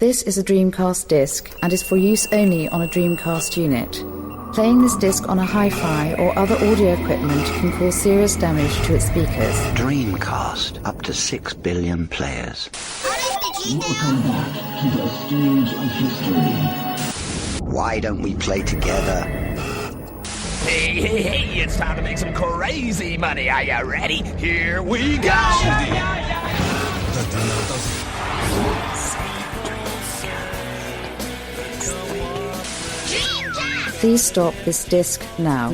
This is a Dreamcast disc and is for use only on a Dreamcast unit. Playing this disc on a hi-fi or other audio equipment can cause serious damage to its speakers. Dreamcast, up to 6 billion players. Welcome back to the stage of history. Why don't we play together? Hey, it's time to make some crazy money. Are you ready? Here we go! Please stop this disc now.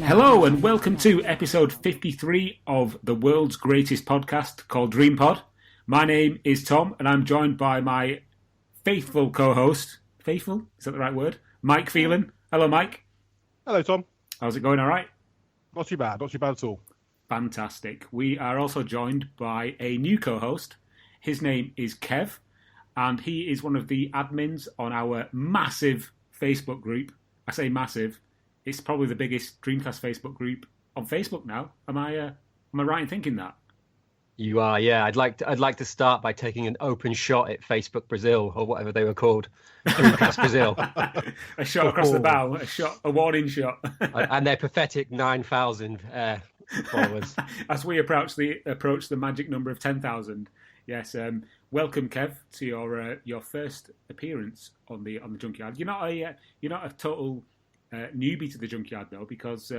Hello and welcome to episode 53 of the world's greatest podcast called DreamPod. My name is Tom and I'm joined by my faithful co-host. Faithful? Is that the right word? Mike Phelan. Hello, Mike. Hello, Tom. How's it going? All right? Not too bad at all. Fantastic. We are also joined by a new co-host. His name is Kev and he is one of the admins on our massive Facebook group. I say massive. It's probably the biggest Dreamcast Facebook group on Facebook now. Am I right in thinking that? You are, yeah. I'd like to start by taking an open shot at Facebook Brazil or whatever they were called, Dreamcast Brazil. A shot across the bow, a warning shot, and their pathetic 9,000 followers. As we approach the magic number of 10,000. Yes. Welcome, Kev, to your first appearance on the Junkyard. You're not a total newbie to the Junkyard though, because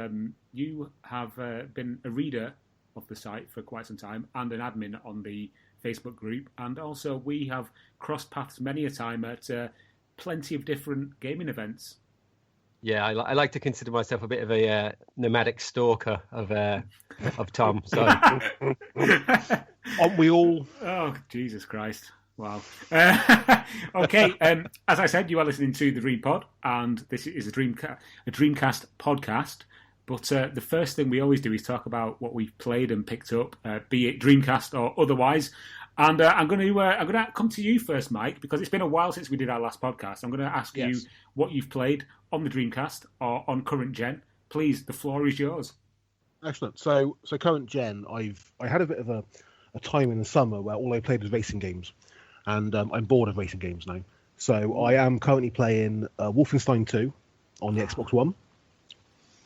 you have been a reader of the site for quite some time and an admin on the Facebook group, and also we have crossed paths many a time at plenty of different gaming events. Yeah, I like to consider myself a bit of a nomadic stalker of Tom. So, aren't we all? Oh, Jesus Christ! Wow. Okay, as I said, you are listening to the DreamPod, and this is a Dreamcast podcast. But the first thing we always do is talk about what we've played and picked up, be it Dreamcast or otherwise. And I'm going to come to you first, Mike, because it's been a while since we did our last podcast. I'm going to ask you what you've played on the Dreamcast or on current gen. Please, the floor is yours. Excellent. So current gen, I had a bit of a time in the summer where all I played was racing games, and I'm bored of racing games now. So I am currently playing Wolfenstein 2 on the Xbox One.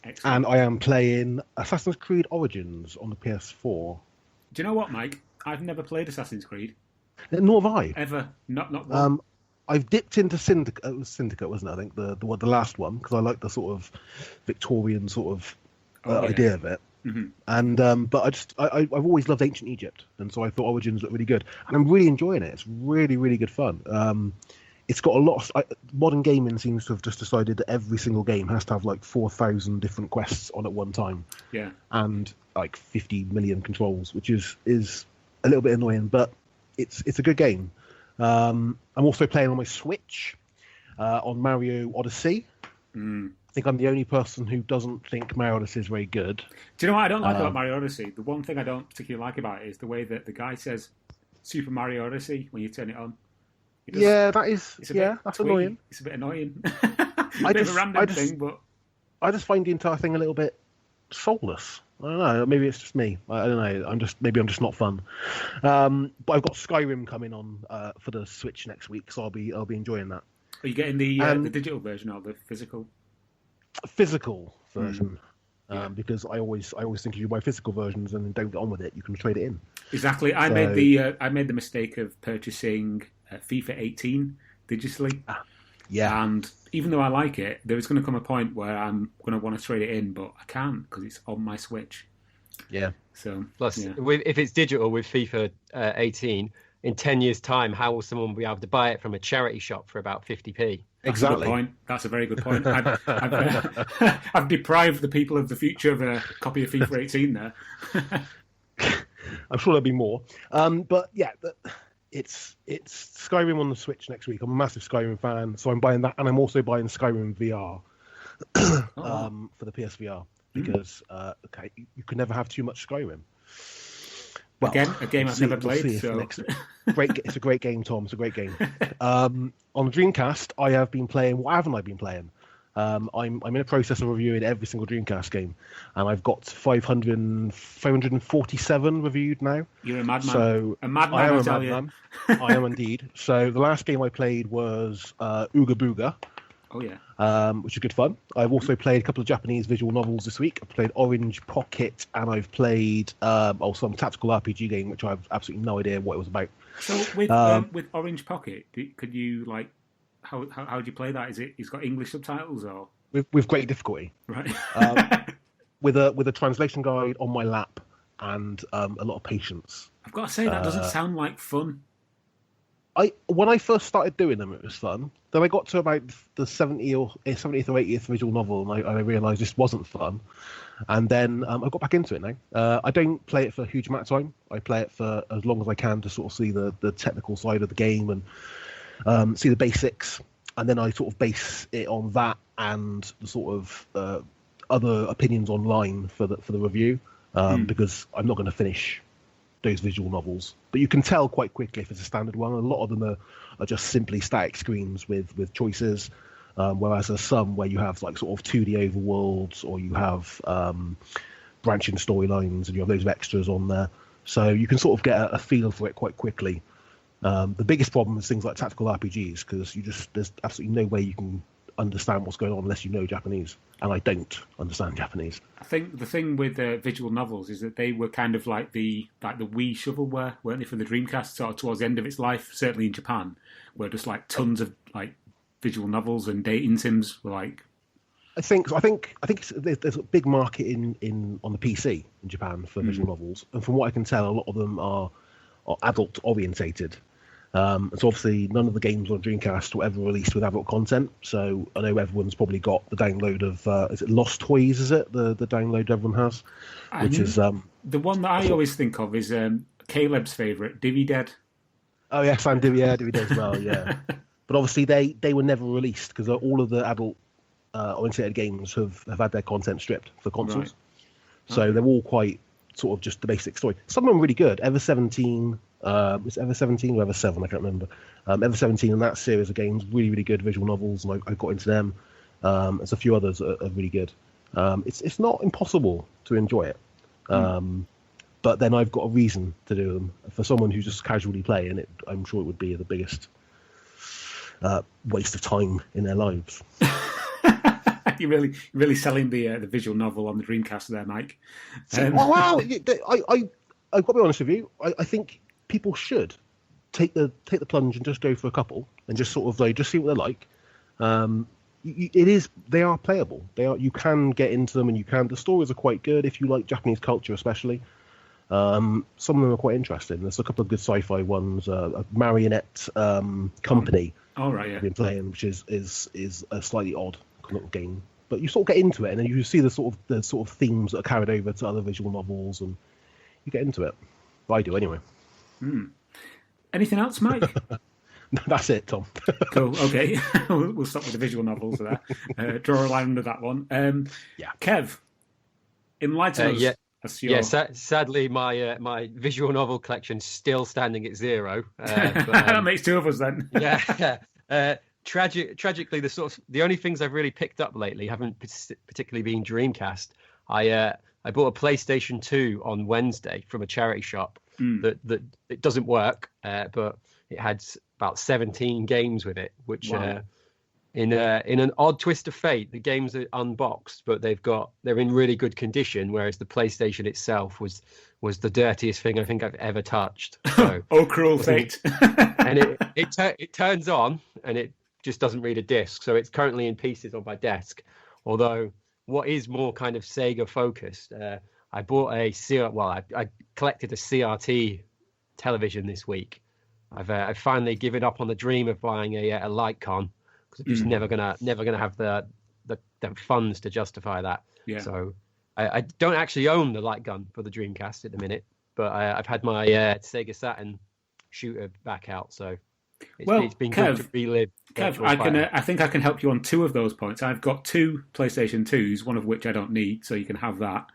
Excellent. And I am playing Assassin's Creed Origins on the PS4. Do you know what, Mike? I've never played Assassin's Creed. Nor have I. Ever. Not one. I've dipped into Syndicate. It was Syndicate, wasn't it? I think the last one, because I like the sort of Victorian sort of idea of it. Mm-hmm. And but I've always loved ancient Egypt, and so I thought Origins looked really good, and I'm really enjoying it. It's really, really good fun. It's got a lot of... modern gaming seems to have just decided that every single game has to have like 4,000 different quests on at one time. Yeah. And like 50 million controls, which is a little bit annoying, but it's a good game. I'm also playing on my Switch on Mario Odyssey. I think I'm the only person who doesn't think Mario Odyssey is very good. Do you know what I don't like about Mario Odyssey? The one thing I don't particularly like about it is the way that the guy says Super Mario Odyssey when you turn it on. That's annoying. It's a bit annoying. A bit of a random thing, but I just find the entire thing a little bit soulless. I don't know. Maybe it's just me. I don't know. I'm just not fun. But I've got Skyrim coming on for the Switch next week, so I'll be enjoying that. Are you getting the digital version or the physical? Physical version. Because I always think if you buy physical versions and don't get on with it, you can trade it in. Exactly. I made the mistake of purchasing FIFA 18 digitally. Yeah. And even though I like it, there is going to come a point where I'm going to want to trade it in, but I can't because it's on my Switch. Yeah. So plus, if it's digital with FIFA 18, in 10 years' time, how will someone be able to buy it from a charity shop for about 50p? Exactly. That's a very good point. I've deprived the people of the future of a copy of FIFA 18 there. I'm sure there'll be more. But yeah, it's Skyrim on the Switch next week. I'm a massive Skyrim fan, so I'm buying that, and I'm also buying Skyrim VR for the PSVR because you can never have too much Skyrim. Well, again, a game I've never played. So. It's a great game, Tom. It's a great game. On Dreamcast, I have been playing. What haven't I been playing? I'm in a process of reviewing every single Dreamcast game, and I've got 547 reviewed now. You're a madman. So a madman, I am I a tell you. madman. I am indeed. So the last game I played was Ooga Booga. Oh yeah. Which is good fun. I've also played a couple of Japanese visual novels this week. I've played Orange Pocket, and I've played some tactical RPG game, which I've absolutely no idea what it was about. So with Orange Pocket, could you like how do you play that? It's got English subtitles or With great difficulty, right? with a translation guide on my lap and a lot of patience. I've got to say that doesn't sound like fun. When I first started doing them, it was fun. Then I got to about the 70th or 80th visual novel, and I realised this wasn't fun. And then I got back into it now. I don't play it for a huge amount of time. I play it for as long as I can to sort of see the technical side of the game and see the basics. And then I sort of base it on that and the sort of other opinions online for the review, because I'm not going to finish those visual novels, but you can tell quite quickly if it's a standard one. A lot of them are just simply static screens with choices, whereas there's some where you have like sort of 2D overworlds, or you have branching storylines, and you have loads of extras on there, so you can sort of get a feel for it quite quickly. The biggest problem is things like tactical RPGs, because there's absolutely no way you can understand what's going on unless you know Japanese, and I don't understand Japanese. I think the thing with visual novels is that they were kind of like the Wii shovelware, weren't they, for the Dreamcast, sort of towards the end of its life, certainly in Japan, where just like tons of like visual novels and dating sims were like. I think there's a big market in on the PC in Japan for visual novels, and from what I can tell, a lot of them are adult orientated. So obviously none of the games on Dreamcast were ever released with adult content, so I know everyone's probably got the download of is it Lost Toys, is it the download everyone has, which is the one that I always think of is Caleb's favourite, Divi Dead. Oh yes, and Divi Dead as well, yeah. But obviously they were never released because all of the adult orientated games have had their content stripped for consoles, right. So they're all quite sort of just the basic story. Some of them are really good. Ever 17. It's Ever 17 or Ever 7, I can't remember. Ever 17 and that series of games, really, really good visual novels, and I got into them. There's a few others that are really good. It's not impossible to enjoy it, but then I've got a reason to do them. For someone who's just casually playing it, I'm sure it would be the biggest waste of time in their lives. You're really selling the visual novel on the Dreamcast there, Mike. Wow, I've got to be honest with you. I think people should take the plunge and just go for a couple and just sort of like just see what they're like. They are playable. You can get into them, and the stories are quite good if you like Japanese culture, especially. Some of them are quite interesting. There's a couple of good sci-fi ones. A Marionette Company. Oh right, yeah. I've been playing, which is a slightly odd little game, but you sort of get into it, and then you see the sort of themes that are carried over to other visual novels, and you get into it. I do anyway. Anything else, Mike? That's it, Tom. Cool. Okay, we'll stop with the visual novels there. Draw a line under that one. Yeah. Kev, enlighten us. Sadly, my visual novel collection's still standing at 0. That makes 2 of us then. Yeah. Tragically, the only things I've really picked up lately haven't particularly been Dreamcast. I bought a PlayStation 2 on Wednesday from a charity shop that it doesn't work, but it had about 17 games with it, which wow. In an odd twist of fate, the games are unboxed, but they're in really good condition, whereas the PlayStation itself was the dirtiest thing I think I've ever touched. So, oh, cruel fate! And it turns on, and it just doesn't read a disc, so it's currently in pieces on my desk. Although, what is more kind of Sega focused, I bought I collected a CRT television this week. I've finally given up on the dream of buying a Lightcon, because I'm just never gonna have the funds to justify that. Yeah. So I don't actually own the light gun for the Dreamcast at the minute, but I've had my Sega Saturn shooter back out, so it's been good to relive. Kev, I think I can help you on 2 of those points. I've got 2 PlayStation 2s, one of which I don't need, so you can have that.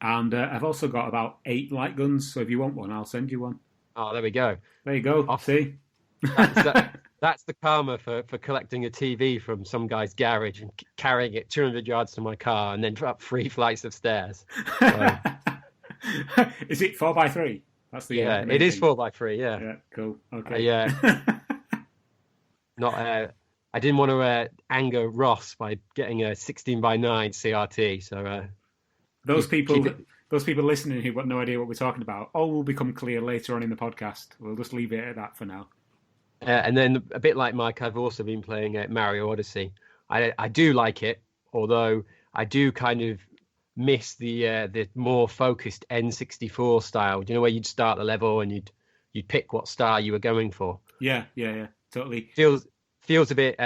And I've also got about 8 light guns, so if you want one, I'll send you one. Oh, there we go. There you go. Off. See? That's the karma for collecting a TV from some guy's garage and carrying it 200 yards to my car and then up 3 flights of stairs. So, is it 4x3? That's the it is 4x3. Yeah. Yeah. Cool. Okay. I didn't want to anger Ross by getting a 16x9 CRT. So those people listening who've got no idea what we're talking about, all will become clear later on in the podcast. We'll just leave it at that for now. And then a bit like Mike, I've also been playing Mario Odyssey. I do like it, although I do kind of miss the more focused N64 style. Do you know where you'd start the level and you'd pick what star you were going for? Yeah, totally. Feels a bit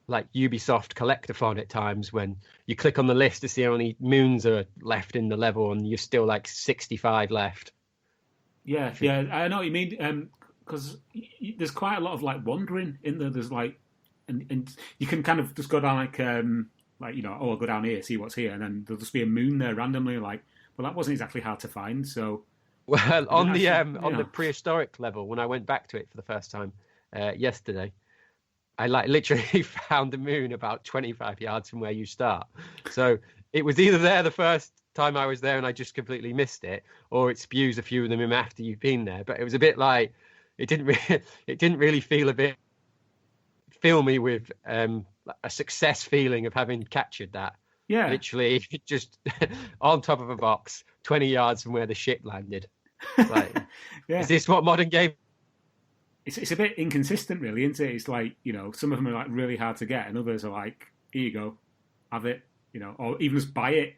like Ubisoft Collectathon at times when you click on the list to see how many moons are left in the level and you're still like 65 left. Yeah, I know what you mean. Because there's quite a lot of like wandering in there. There's like, and you can kind of just go down like I'll go down here, see what's here, and then there'll just be a moon there randomly. Like, well, that wasn't exactly hard to find. So, well, on the prehistoric level, when I went back to it for the first time yesterday, I like literally found the moon about 25 yards from where you start. So it was either there the first time I was there and I just completely missed it, or it spews a few of them in after you've been there. But it was a bit like it didn't really fill me with a success feeling of having captured that. Yeah, literally just on top of a box 20 yards from where the ship landed. Like, is this what modern game? It's a bit inconsistent, really, isn't it? It's like, some of them are like really hard to get, and others are like, here you go, have it, or even just buy it,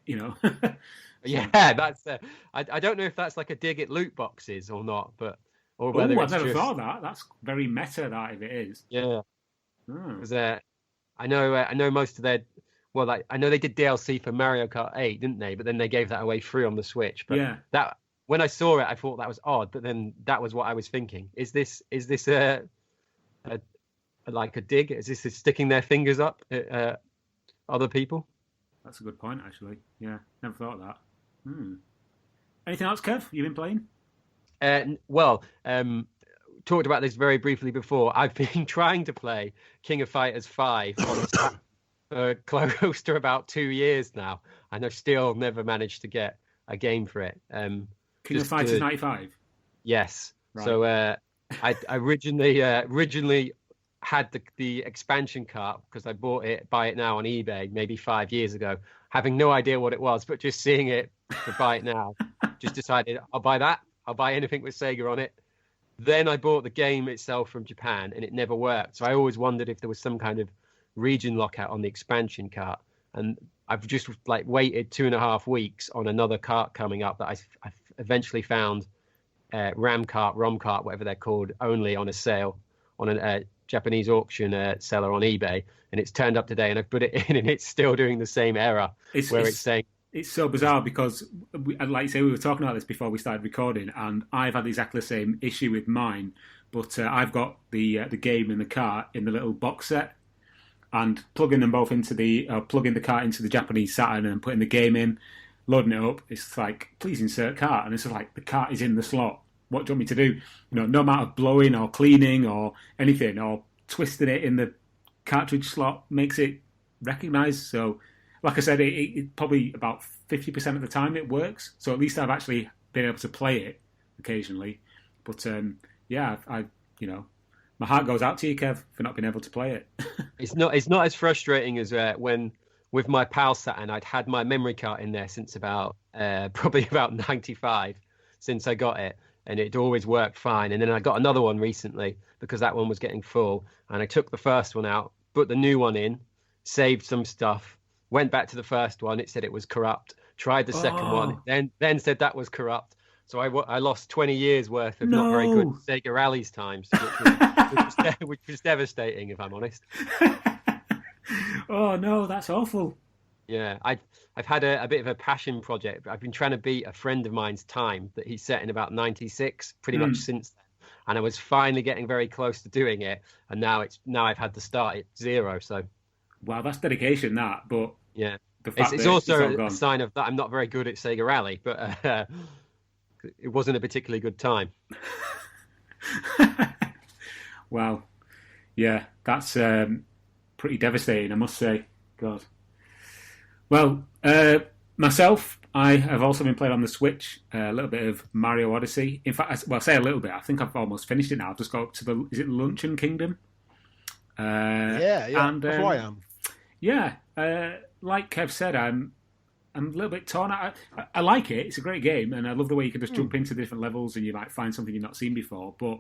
Yeah, that's. I don't know if that's like a dig at loot boxes or not, but. I've never thought of that. That's very meta, that, if it is. Yeah. Because I know most of their. Well, I know they did DLC for Mario Kart 8, didn't they? But then they gave that away free on the Switch. But that when I saw it, I thought that was odd. But then that was what I was thinking. Is this a dig? Is this sticking their fingers up at other people? That's a good point, actually. Yeah, never thought of that. Anything else, Kev? You've been playing? Talked about this very briefly before. I've been trying to play King of Fighters 5 on close to about 2 years now, and I've still never managed to get a game for it. King of Fighters 95? Yes. Right. So I originally had the expansion cart because I buy it now on eBay maybe 5 years ago, having no idea what it was, but just seeing it to buy it now, just decided I'll buy that. I'll buy anything with Sega on it. Then I bought the game itself from Japan, and it never worked. So I always wondered if there was some kind of region lockout on the expansion cart. And I've just waited 2.5 weeks on another cart coming up that I eventually found, ROM cart, whatever they're called, only on a sale on a Japanese auction seller on eBay. And it's turned up today, and I've put it in, and it's still doing the same error it's saying. It's so bizarre because, like you say, we were talking about this before we started recording, and I've had exactly the same issue with mine. But I've got the game in the cart in the little box set, and plugging them both plugging the cart into the Japanese Saturn and putting the game in, loading it up. It's like, please insert cart, and it's like the cart is in the slot. What do you want me to do? No amount of blowing or cleaning or anything or twisting it in the cartridge slot makes it recognised. So. Like I said, it probably about 50% of the time it works. So at least I've actually been able to play it occasionally. But I my heart goes out to you, Kev, for not being able to play it. It's not as frustrating as when with my PAL Saturn, I'd had my memory card in there since probably about 95 since I got it, and it always worked fine. And then I got another one recently because that one was getting full, and I took the first one out, put the new one in, saved some stuff. Went back to the first one. It said it was corrupt. Tried the second one. Then said that was corrupt. So I lost 20 years worth of not very good Sega Rallies times, which was devastating, if I'm honest. Oh no, that's awful. Yeah, I've had a bit of a passion project. I've been trying to beat a friend of mine's time that he set in about 96, pretty much since then. And I was finally getting very close to doing it. And now I've had to start at 0. So. Wow, that's dedication, that. But yeah, it's also a sign of that I'm not very good at Sega Rally, but it wasn't a particularly good time. Wow. Yeah, that's pretty devastating, I must say. God. Well, myself, I have also been playing on the Switch a little bit of Mario Odyssey. In fact, I say a little bit. I think I've almost finished it now. I've just got up to is it Luncheon Kingdom? Yeah, and, that's where I am. Yeah, like Kev said, I'm a little bit torn. I like it. It's a great game, and I love the way you can just jump into different levels and you might find something you've not seen before. But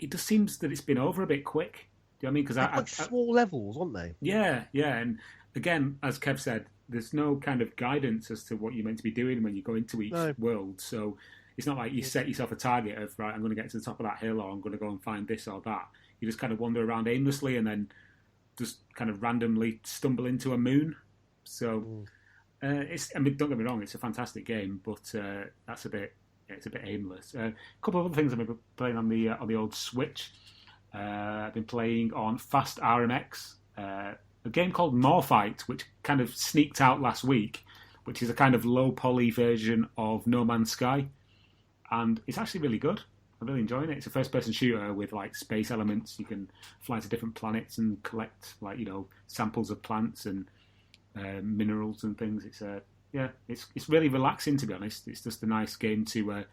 it just seems that it's been over a bit quick. Do you know what I mean? Because They're quite small levels, aren't they? Yeah, and again, as Kev said, there's no kind of guidance as to what you're meant to be doing when you go into each world. So it's not like you set yourself a target of, right, I'm going to get to the top of that hill, or I'm going to go and find this or that. You just kind of wander around aimlessly and then just kind of randomly stumble into a moon. So don't get me wrong, it's a fantastic game, but it's a bit aimless. A couple of other things I've been playing on the old Switch. I've been playing on Fast RMX, a game called Morphight, which kind of sneaked out last week, which is a kind of low poly version of No Man's Sky, and it's actually really good. I'm really enjoying it. It's a first-person shooter with like space elements. You can fly to different planets and collect samples of plants and minerals and things. It's really relaxing, to be honest. It's just a nice game to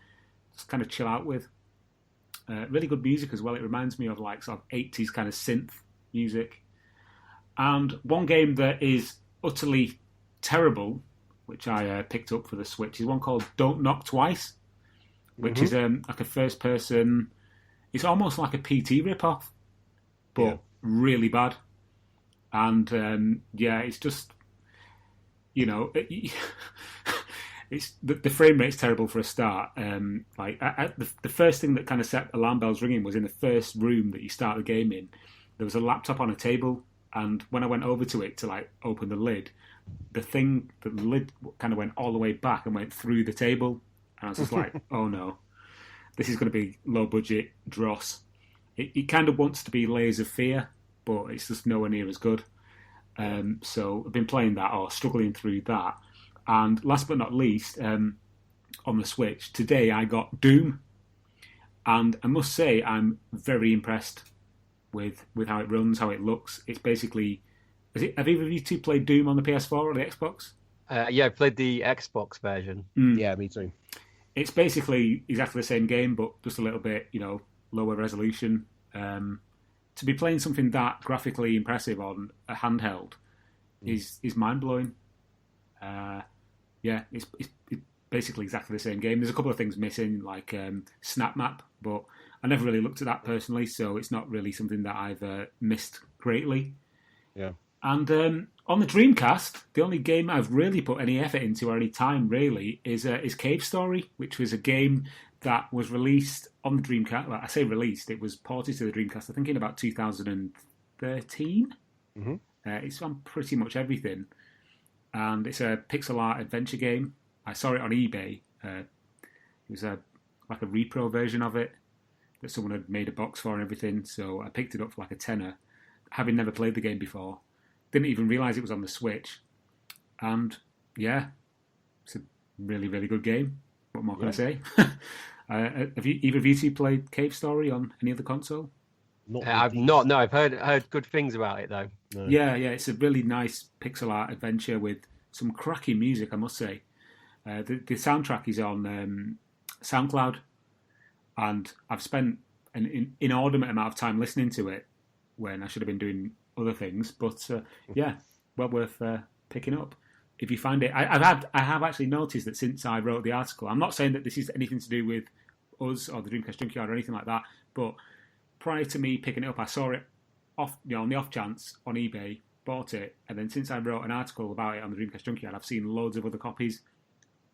just kind of chill out with. Really good music as well. It reminds me of like sort of 80s kind of synth music. And one game that is utterly terrible, which I picked up for the Switch, is one called Don't Knock Twice, which is like a first person. It's almost like a PT ripoff, but really bad. And it's just, it's the frame rate's terrible for a start. The first thing that kind of set alarm bells ringing was in the first room that you start the game in. There was a laptop on a table, and when I went over to it to like open the lid, the lid kind of went all the way back and went through the table. And I was just like, oh no, this is going to be low budget dross. It kind of wants to be Layers of Fear, but it's just nowhere near as good. So I've been playing that, or struggling through that. And last but not least, on the Switch, today I got Doom. And I must say, I'm very impressed with how it runs, how it looks. It's basically... have either of you two played Doom on the PS4 or the Xbox? I played the Xbox version. Yeah, me too. It's basically exactly the same game, but just a little bit, lower resolution. To be playing something that graphically impressive on a handheld is mind-blowing. It's basically exactly the same game. There's a couple of things missing, like Snap Map, but I never really looked at that personally, so it's not really something that I've missed greatly. Yeah. And on the Dreamcast, the only game I've really put any effort into or any time really is Cave Story, which was a game that was released on the Dreamcast. Well, I say released; it was ported to the Dreamcast, I think, in about 2013. Mm-hmm. It's on pretty much everything, and it's a pixel art adventure game. I saw it on eBay. It was like a repro version of it that someone had made a box for and everything. So I picked it up for like a tenner, having never played the game before. Didn't even realise it was on the Switch. And yeah, it's a really, really good game. What more can I say? Have either of you two played Cave Story on any other console? I've not. No, I've heard good things about it though. No. Yeah, it's a really nice pixel art adventure with some cracking music, I must say. The soundtrack is on SoundCloud, and I've spent an inordinate amount of time listening to it when I should have been doing other things. But well worth picking up if you find it. I have actually noticed that since I wrote the article, I'm not saying that this is anything to do with us or the Dreamcast Junkyard or anything like that, but prior to me picking it up, I saw it on the off chance on eBay, bought it, and then since I wrote an article about it on the Dreamcast Junkyard, I've seen loads of other copies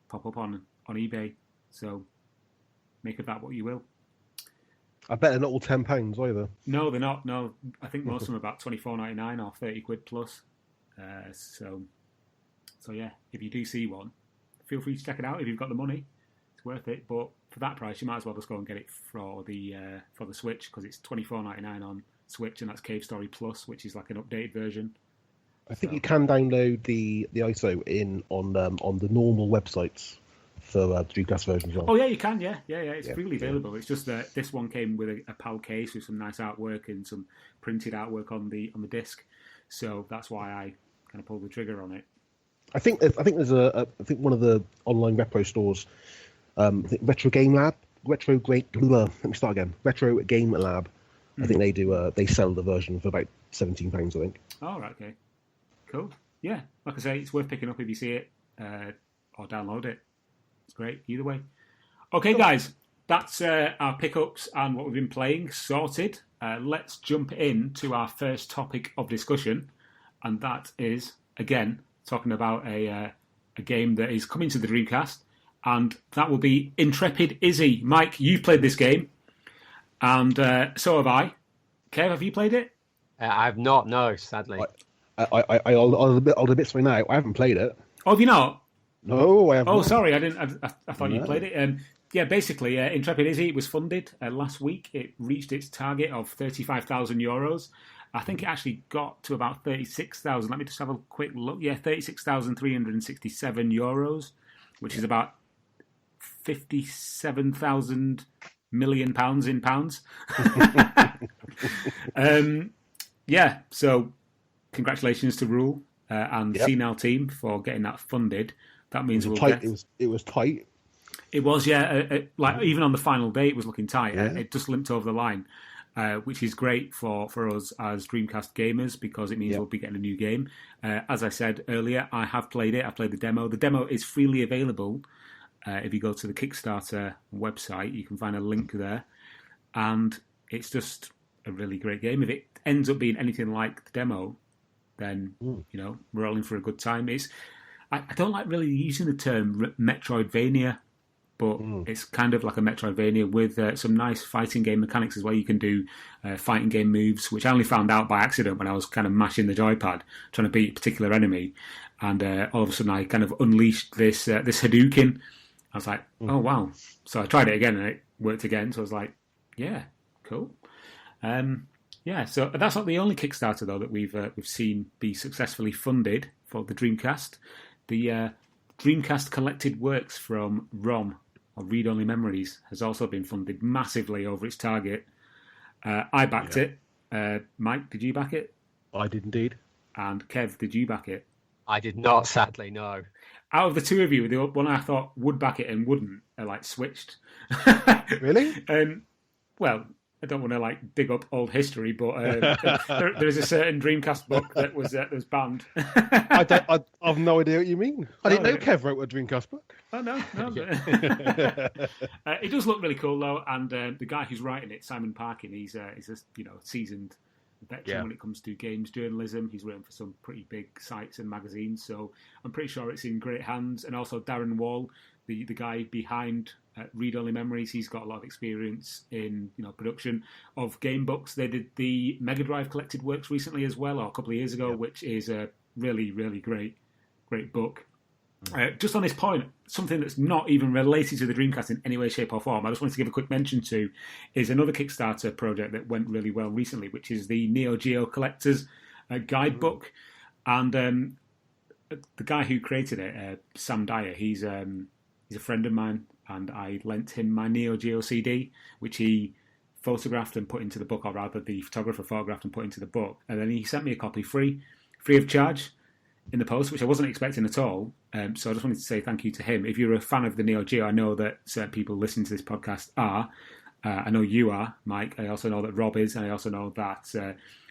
pop up on eBay. So make of that what you will. I bet they're not all £10 either. No, they're not. No, I think most of them are about £24.99 or £30 plus. So yeah, if you do see one, feel free to check it out if you've got the money. It's worth it. But for that price, you might as well just go and get it for the Switch, because it's £24.99 on Switch, and that's Cave Story Plus, which is like an updated version. I think you can download the ISO on the normal websites Dreamcast version as well. Oh yeah, you can. Yeah. It's Yeah, freely available. It's just that this one came with a PAL case with some nice artwork and some printed artwork on the disc. So that's why I kind of pulled the trigger on it. I think there's I think one of the online repro stores, I think Retro Game Lab. Let me start again. Retro Game Lab. I think they do. They sell the version for about £17, I think. Oh, right, okay, cool. Yeah, like I say, it's worth picking up if you see it or download it. It's great either way. Okay, guys, that's our pickups and what we've been playing sorted. Let's jump into our first topic of discussion, and that is again talking about a game that is coming to the Dreamcast. And that will be Intrepid Izzy. Mike, you've played this game, and so have I. Kev, have you played it? I've not, no, sadly. I'll admit something now. I haven't played it. Oh, have you not? No, I haven't. Oh, sorry, I didn't. I thought you played it. Yeah, basically, Intrepid Izzy was funded last week. It reached its target of €35,000. I think it actually got to about 36,000. Let me just have a quick look. Yeah, €36,367, which is about 57,000 million pounds in pounds. Yeah, so congratulations to Rule and the CNAL team for getting that funded. That means it was tight. It was, yeah. Like even on the final day, it was looking tight. Yeah. It just limped over the line, which is great for us as Dreamcast gamers because it means we'll be getting a new game. As I said earlier, I have played it. I played the demo. The demo is freely available. If you go to the Kickstarter website, you can find a link there. And it's just a really great game. If it ends up being anything like the demo, then, we're all in for a good time. I don't like really using the term Metroidvania, but it's kind of like a Metroidvania with some nice fighting game mechanics as well. You can do fighting game moves, which I only found out by accident when I was kind of mashing the joypad, trying to beat a particular enemy. And all of a sudden I kind of unleashed this Hadouken. I was like, oh, wow. So I tried it again and it worked again. So I was like, yeah, cool. So that's not the only Kickstarter, though, that we've seen be successfully funded for the Dreamcast. The Dreamcast Collected Works from ROM, or Read Only Memories, has also been funded massively over its target. I backed it. Mike, did you back it? I did indeed. And Kev, did you back it? I did not, sadly, no. Out of the two of you, the one I thought would back it and wouldn't, switched. Really? Well, I don't want to dig up old history, but there is a certain Dreamcast book that was banned. I've no idea what you mean. I didn't know Kev wrote a Dreamcast book. Oh no. It does look really cool though, and the guy who's writing it, Simon Parkin, he's a seasoned veteran when it comes to games journalism. He's written for some pretty big sites and magazines, so I'm pretty sure it's in great hands. And also Darren Wall, the guy behind Read Only Memories, he's got a lot of experience in production of game books. They did the Mega Drive Collected Works recently as well, or a couple of years ago, which is a really, really great book. Just on this point, something that's not even related to the Dreamcast in any way, shape or form, I just wanted to give a quick mention to, is another Kickstarter project that went really well recently, which is the Neo Geo Collector's Guidebook. And the guy who created it, Sam Dyer, he's a friend of mine, and I lent him my Neo Geo CD, which he photographed and put into the book, or rather the photographer photographed and put into the book. And then he sent me a copy free of charge in the post, which I wasn't expecting at all. So I just wanted to say thank you to him. If you're a fan of the Neo Geo, I know that certain people listening to this podcast are. I know you are, Mike. I also know that Rob is, and I also know that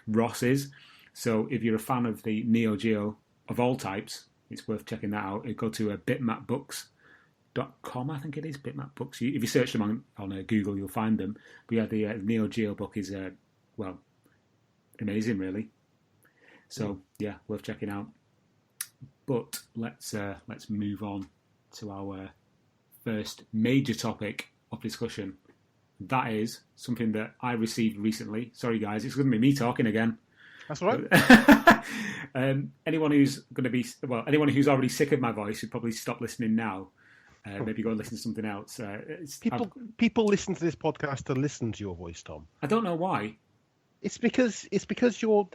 Ross is. So if you're a fan of the Neo Geo of all types, it's worth checking that out. Go to bitmapbooks.com, I think it is, Bitmap Books. If you search them on Google, you'll find them. But yeah, the Neo Geo book is, amazing, really. So yeah, worth checking out. But let's move on to our first major topic of discussion. That is something that I received recently. Sorry, guys, it's going to be me talking again. That's all right. Anyone who's already sick of my voice should probably stop listening now. Maybe go and listen to something else. People listen to this podcast to listen to your voice, Tom. I don't know why. It's because you're.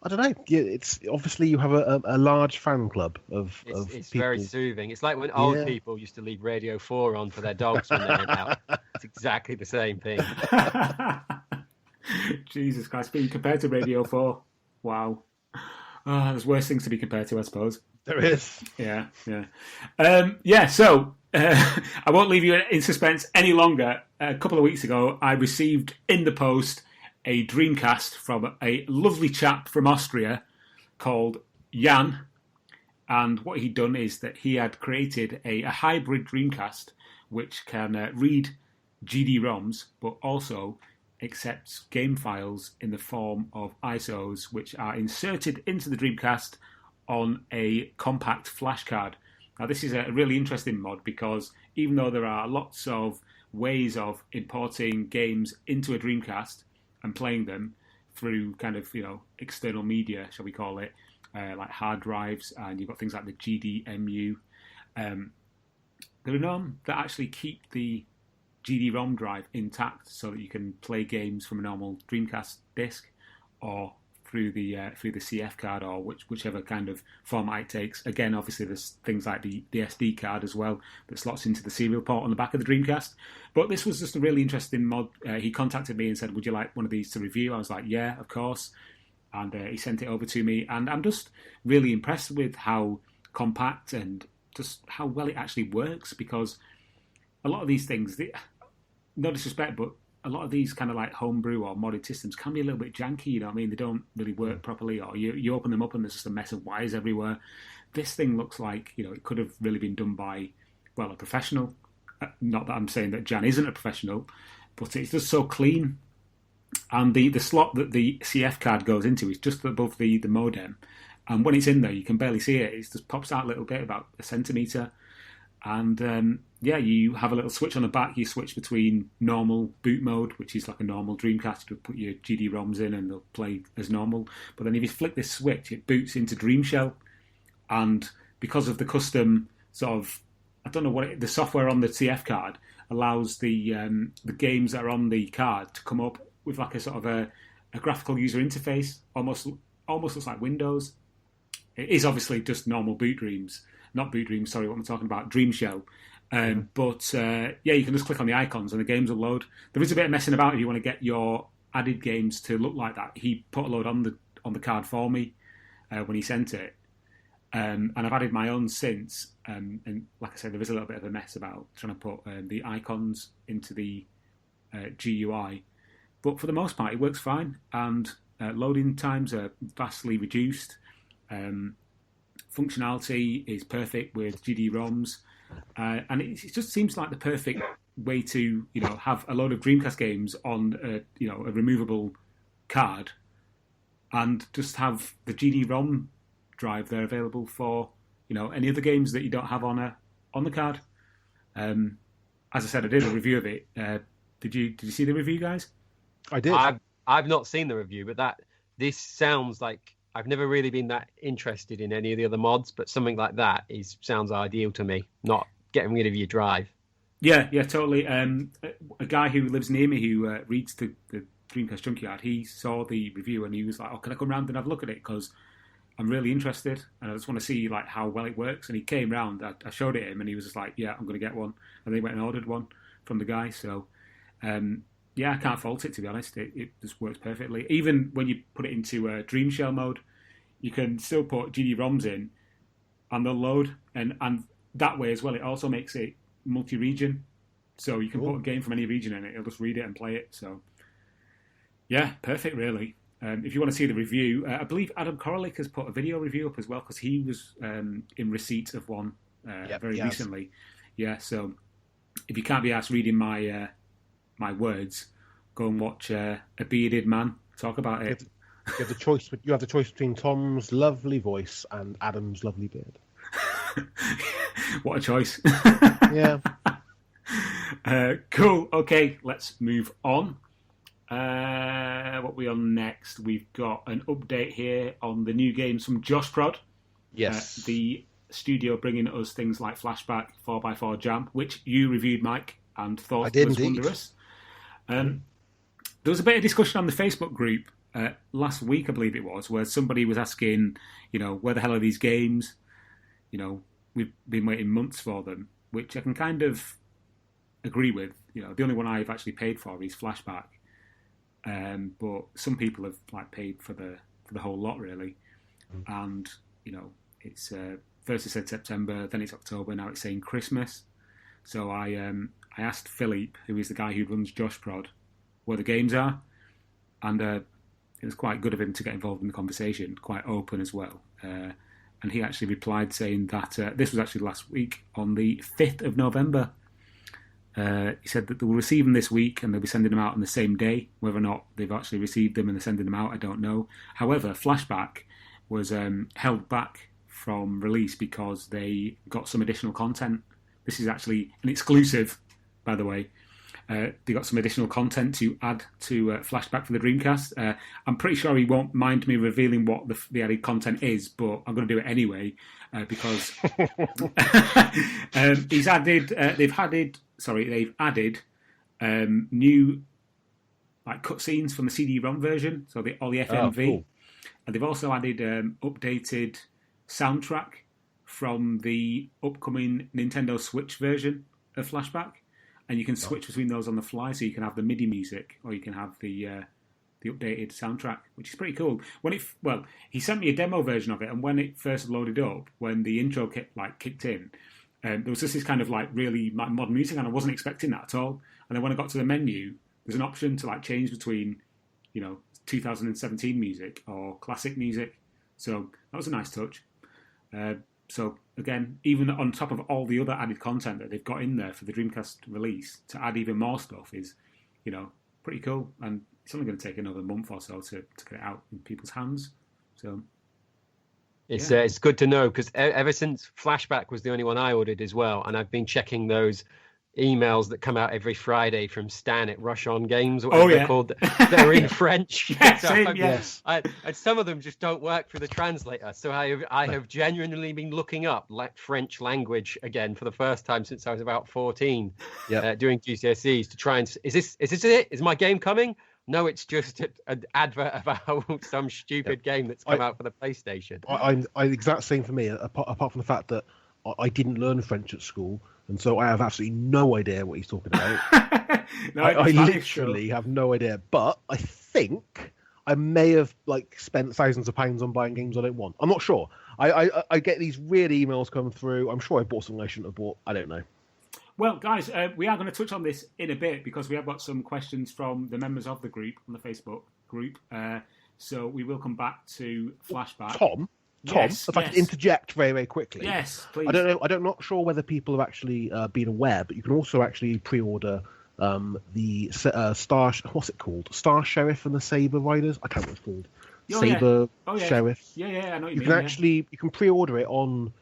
I don't know. It's obviously you have a large fan club of It's people. very soothing. It's like when old Yeah. people used to leave Radio 4 on for their dogs when they went out. It's exactly the same thing. Jesus Christ, being compared to Radio 4. Wow. There's worse things to be compared to, I suppose. There is. Yeah. So I won't leave you in suspense any longer. A couple of weeks ago, I received in the post a Dreamcast from a lovely chap from Austria called Jan. And what he'd done is that he had created a hybrid Dreamcast which can read GD-ROMs, but also accepts game files in the form of ISOs, which are inserted into the Dreamcast on a compact flash card. Now, this is a really interesting mod because even though there are lots of ways of importing games into a Dreamcast and playing them through kind of, external media, shall we call it, like hard drives, and you've got things like the GDMU, there are none that actually keep the GD-ROM drive intact so that you can play games from a normal Dreamcast disc or through the CF card or whichever kind of format it takes. Again, obviously there's things like the SD card as well that slots into the serial port on the back of the Dreamcast. But this was just a really interesting mod. He contacted me and said, would you like one of these to review? I was like, yeah, of course. And he sent it over to me. And I'm just really impressed with how compact and just how well it actually works, because a lot of these things, no disrespect, but a lot of these kind of like homebrew or modded systems can be a little bit janky, you know what I mean? They don't really work properly, or you open them up and there's just a mess of wires everywhere. This thing looks like, it could have really been done by, a professional. Not that I'm saying that Jan isn't a professional, but it's just so clean. And the slot that the CF card goes into is just above the modem. And when it's in there, you can barely see it. It just pops out a little bit, about a centimetre. And you have a little switch on the back. You switch between normal boot mode, which is like a normal Dreamcast. You put your GD-ROMs in and they'll play as normal. But then if you flick this switch, it boots into Dreamshell. And because of the custom sort of, I don't know the software on the CF card allows the games that are on the card to come up with like a sort of a graphical user interface, almost looks like Windows. It is obviously just normal not boot dreams, sorry, what I'm talking about, Dreamshell. But you can just click on the icons and the games will load. There is a bit of messing about if you want to get your added games to look like that. He put a load on the card for me when he sent it. And I've added my own since. And like I said, there is a little bit of a mess about trying to put the icons into the GUI. But for the most part, it works fine. And loading times are vastly reduced. Functionality is perfect with GD-ROMs. And it just seems like the perfect way to, have a load of Dreamcast games on a removable card and just have the GD-ROM drive there available for, any other games that you don't have on the card. As I said, I did a review of it. Did you see the review, guys? I did. I've not seen the review, but this sounds like I've never really been that interested in any of the other mods, but something like that sounds ideal to me. Not getting rid of your drive. Yeah, totally. A guy who lives near me who reads the Dreamcast Junkyard, he saw the review and he was like, "Oh, can I come round and have a look at it? Because I'm really interested and I just want to see like how well it works." And he came round. I showed it him and he was just like, "Yeah, I'm going to get one." And they went and ordered one from the guy. So, I can't fault it, to be honest. It just works perfectly. Even when you put it into Dreamshell mode, you can still put GD-ROMs in and they'll load. And that way as well, it also makes it multi-region. So you can put a game from any region in it. It'll just read it and play it. So, yeah, perfect, really. If you want to see the review, I believe Adam Korolik has put a video review up as well because he was in receipt of one very recently. Yeah, so if you can't be asked reading my words, go and watch a bearded man talk about it. You have the choice between Tom's lovely voice and Adam's lovely beard. What a choice. Yeah. Cool. Okay, let's move on. What are we on next? We've got an update here on the new games from Josh Prod. Yes. The studio bringing us things like Flashback, 4x4 Jam, which you reviewed, Mike, and thought was wondrous. There was a bit of discussion on the Facebook group last week, I believe it was, where somebody was asking, where the hell are these games? We've been waiting months for them, which I can kind of agree with. The only one I've actually paid for is Flashback, but some people have paid for the whole lot really, and it's first it said September, then it's October, now it's saying Christmas. So I asked Philippe, who is the guy who runs Josh Prod, where the games are, and it was quite good of him to get involved in the conversation, quite open as well. And he actually replied saying that this was actually last week, on the 5th of November. He said that they will receive them this week and they'll be sending them out on the same day. Whether or not they've actually received them and they're sending them out, I don't know. However, Flashback was held back from release because they got some additional content. This is actually an exclusive, by the way. They got some additional content to add to Flashback for the Dreamcast. I'm pretty sure he won't mind me revealing what the added content is, but I'm going to do it anyway because they've added new cutscenes from the CD-ROM version, so all the FMV, cool. And they've also added updated soundtrack from the upcoming Nintendo Switch version of Flashback. And you can switch between those on the fly, so you can have the MIDI music, or you can have the updated soundtrack, which is pretty cool. He sent me a demo version of it, and when it first loaded up, when the intro kicked in, there was just this kind of really modern music, and I wasn't expecting that at all. And then when I got to the menu, there's an option to change between, 2017 music or classic music. So that was a nice touch. So again, even on top of all the other added content that they've got in there for the Dreamcast release, to add even more stuff is, pretty cool. And it's only going to take another month or so to get it out in people's hands. So it's good to know, because ever since Flashback was the only one I ordered as well, and I've been checking those emails that come out every Friday from Stan at Rush On Games, whatever they're called. They're in French. Yes. And some of them just don't work through the translator. So I have genuinely been looking up French language again for the first time since I was about 14, doing GCSEs to try and is this it? Is my game coming? No, it's just an advert about some stupid game that's come out for the PlayStation. I'm exact same for me, apart from the fact that I didn't learn French at school, and so I have absolutely no idea what he's talking about. I literally have no idea. But I think I may have spent thousands of pounds on buying games I don't want. I'm not sure. I get these weird emails come through. I'm sure I bought something I shouldn't have bought. I don't know. Well, guys, we are going to touch on this in a bit because we have got some questions from the members of the group on the Facebook group. So we will come back to Flashback. Tom, if I can interject very, very quickly. Yes, please. I don't know. I'm not sure whether people have actually been aware, but you can also actually pre-order the Star. What's it called? Star Sheriff and the Saber Riders. I can't remember what it's called. Saber Sheriff. Yeah, I know what you mean. You can pre-order it on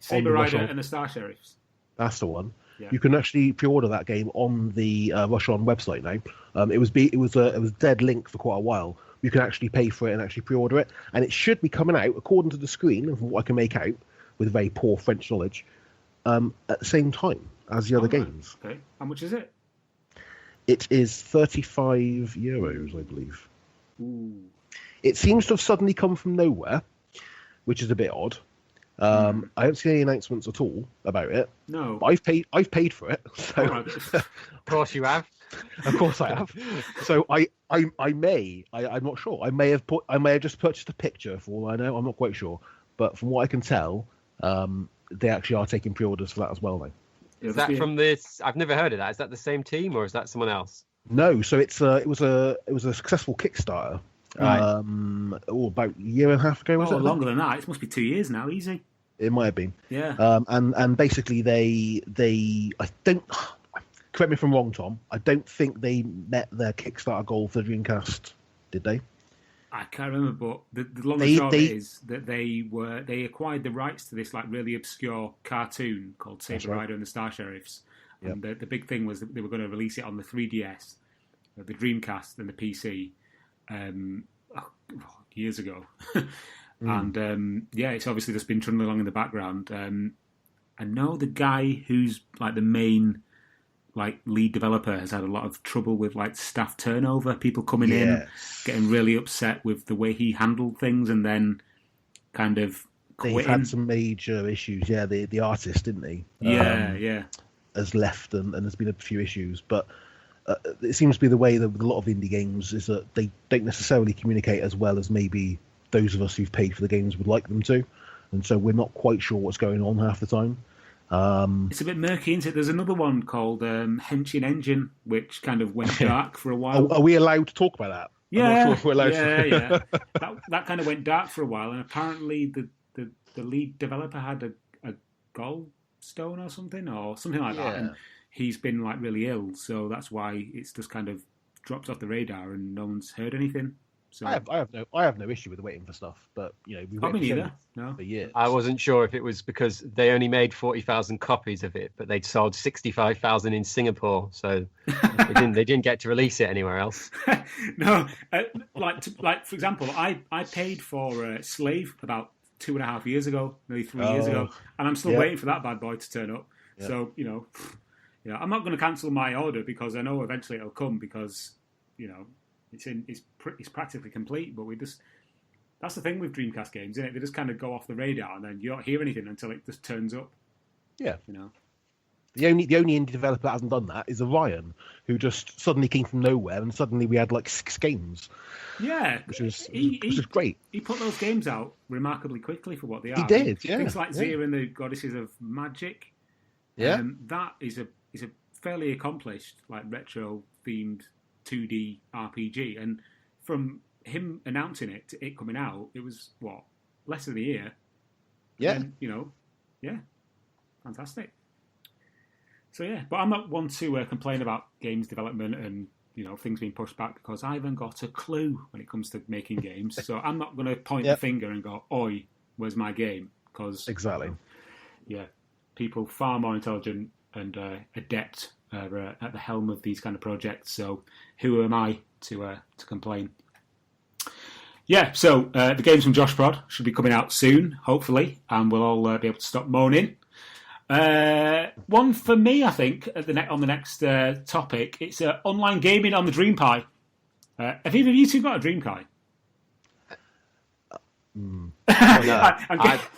Saber on Rider and the Star Sheriffs. That's the one. Yeah. You can actually pre-order that game on the Rush On website now. It was dead link for quite a while. You can actually pay for it and actually pre-order it, and it should be coming out according to the screen and from what I can make out with very poor French knowledge at the same time as the other games. Okay, how much is it? It is €35, I believe. Ooh. It seems to have suddenly come from nowhere, which is a bit odd. I haven't seen any announcements at all about it. No, but I've paid for it. So. Of course you have. Of course I have. So I'm not sure. I may have just purchased a picture for all I know. I'm not quite sure. But from what I can tell, they actually are taking pre-orders for that as well now. Is that from this? I've never heard of that. Is that the same team or is that someone else? No. So it was a successful Kickstarter. Right. About a year and a half ago, was it? Longer than that. It must be 2 years now, easy. It might have been. Yeah. And basically they I don't, correct me if I'm wrong, Tom, I don't think they met their Kickstarter goal for the Dreamcast, did they? I can't remember, but the long and short is that they acquired the rights to this really obscure cartoon called Saber Rider and the Star Sheriffs. And the big thing was that they were going to release it on the 3DS, the Dreamcast and the PC years ago. And it's obviously just been trundling along in the background. I know the guy who's the main like lead developer has had a lot of trouble with like staff turnover, people coming in, getting really upset with the way he handled things, and then kind of quitting. They've had some major issues. Yeah, the artist, didn't he? Yeah. Has left, and there's been a few issues, but it seems to be the way that with a lot of indie games is that they don't necessarily communicate as well as maybe those of us who've paid for the games would like them to, and so we're not quite sure what's going on half the time. It's a bit murky, isn't it? There's another one called Henshin Engine, which kind of went dark for a while. Are we allowed to talk about that? Yeah, I'm not sure if we're allowed yeah. That kind of went dark for a while, and apparently the lead developer had a gallstone or something like that, and he's been like really ill, so that's why it's just kind of dropped off the radar, and no one's heard anything. So I have no issue with waiting for stuff, but we've me neither. No. for years. I wasn't sure if it was because they only made 40,000 copies of it, but they'd sold 65,000 in Singapore, so they didn't get to release it anywhere else. No, like for example, I paid for Slave about 2.5 years ago, nearly 3 years ago, and I'm still waiting for that bad boy to turn up. Yeah. So I'm not going to cancel my order because I know eventually it'll come because it's practically complete, but that's the thing with Dreamcast games, isn't it? They just kind of go off the radar, and then you don't hear anything until it just turns up. Yeah, The only indie developer that hasn't done that is Orion, who just suddenly came from nowhere, and suddenly we had like 6 games. Yeah, which was great. He put those games out remarkably quickly for what they are. He did, yeah. Things like Zia and the Goddesses of Magic. Yeah, that is a fairly accomplished like retro themed 2D RPG, and from him announcing it to it coming out, it was less than a year. Yeah, and, fantastic. So but I'm not one to complain about games development and things being pushed back, because I haven't got a clue when it comes to making games. So I'm not going to point the finger and go, "Oi, where's my game?" Because exactly, people far more intelligent and adept at the helm of these kind of projects. So who am I to complain? Yeah, so the games from Josh Prod should be coming out soon, hopefully, and we'll all be able to stop moaning. One for me, I think, on the next topic, it's online gaming on the DreamPod. Have either of you two got a DreamPod? No.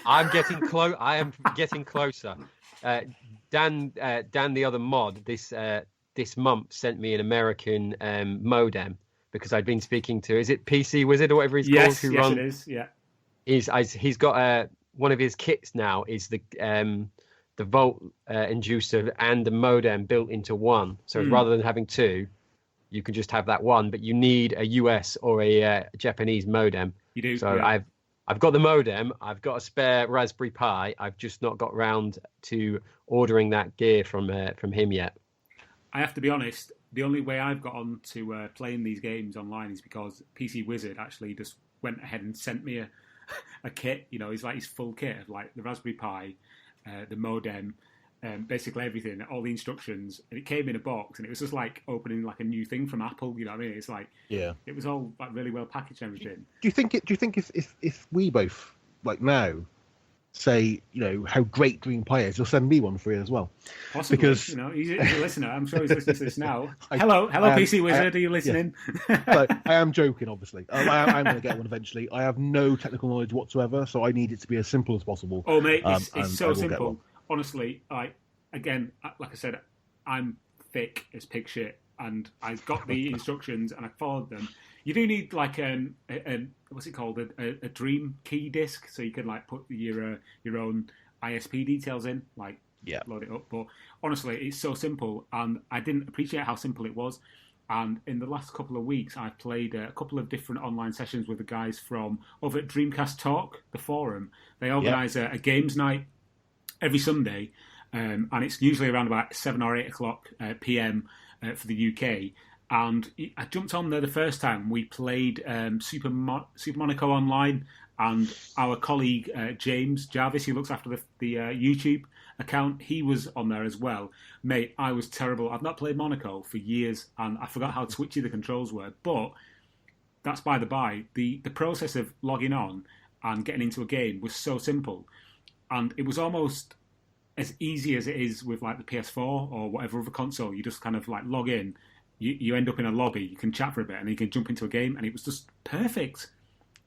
I'm getting close. I am getting closer. Dan, the other mod, this month sent me an American modem because I'd been speaking to, is it PC Wizard or whatever he's called? Yes, it is. Yeah. He's got one of his kits now is the volt inducer and the modem built into one. So rather than having 2, you can just have that one, but you need a US or a Japanese modem. You do. So yeah. I've got the modem. I've got a spare Raspberry Pi. I've just not got round to ordering that gear from him yet. I have to be honest. The only way I've got on to playing these games online is because PC Wizard actually just went ahead and sent me a kit. It's like his full kit of like the Raspberry Pi, the modem, basically everything, all the instructions, and it came in a box, and it was just like opening like a new thing from Apple. You know what I mean? It's like it was all like really well packaged and everything. Do you think if we both like now say how great DreamPod is, you'll send me one free as well? Possibly, because he's a listener. I'm sure he's listening to this now. Hello, PC Wizard, are you listening? I am joking, obviously. I'm going to get one eventually. I have no technical knowledge whatsoever, so I need it to be as simple as possible. Oh mate, it's so simple. Honestly, like I said, I'm thick as pig shit, and I got the instructions and I followed them. You do need like what's it called, a Dream Key disk, so you can like put your own ISP details in, load it up. But honestly, it's so simple, and I didn't appreciate how simple it was. And in the last couple of weeks, I've played a couple of different online sessions with the guys from over at Dreamcast Talk, the forum. They organise a games night every Sunday, and it's usually around about 7 or 8 o'clock PM for the UK. And I jumped on there the first time. We played Super Monaco Online, and our colleague James Jarvis, who looks after the YouTube account, he was on there as well. Mate, I was terrible. I've not played Monaco for years, and I forgot how twitchy the controls were. But that's by the by. The process of logging on and getting into a game was so simple, and it was almost as easy as it is with like the PS4 or whatever other console. You just kind of like log in, you end up in a lobby, you can chat for a bit, and then you can jump into a game, and it was just perfect.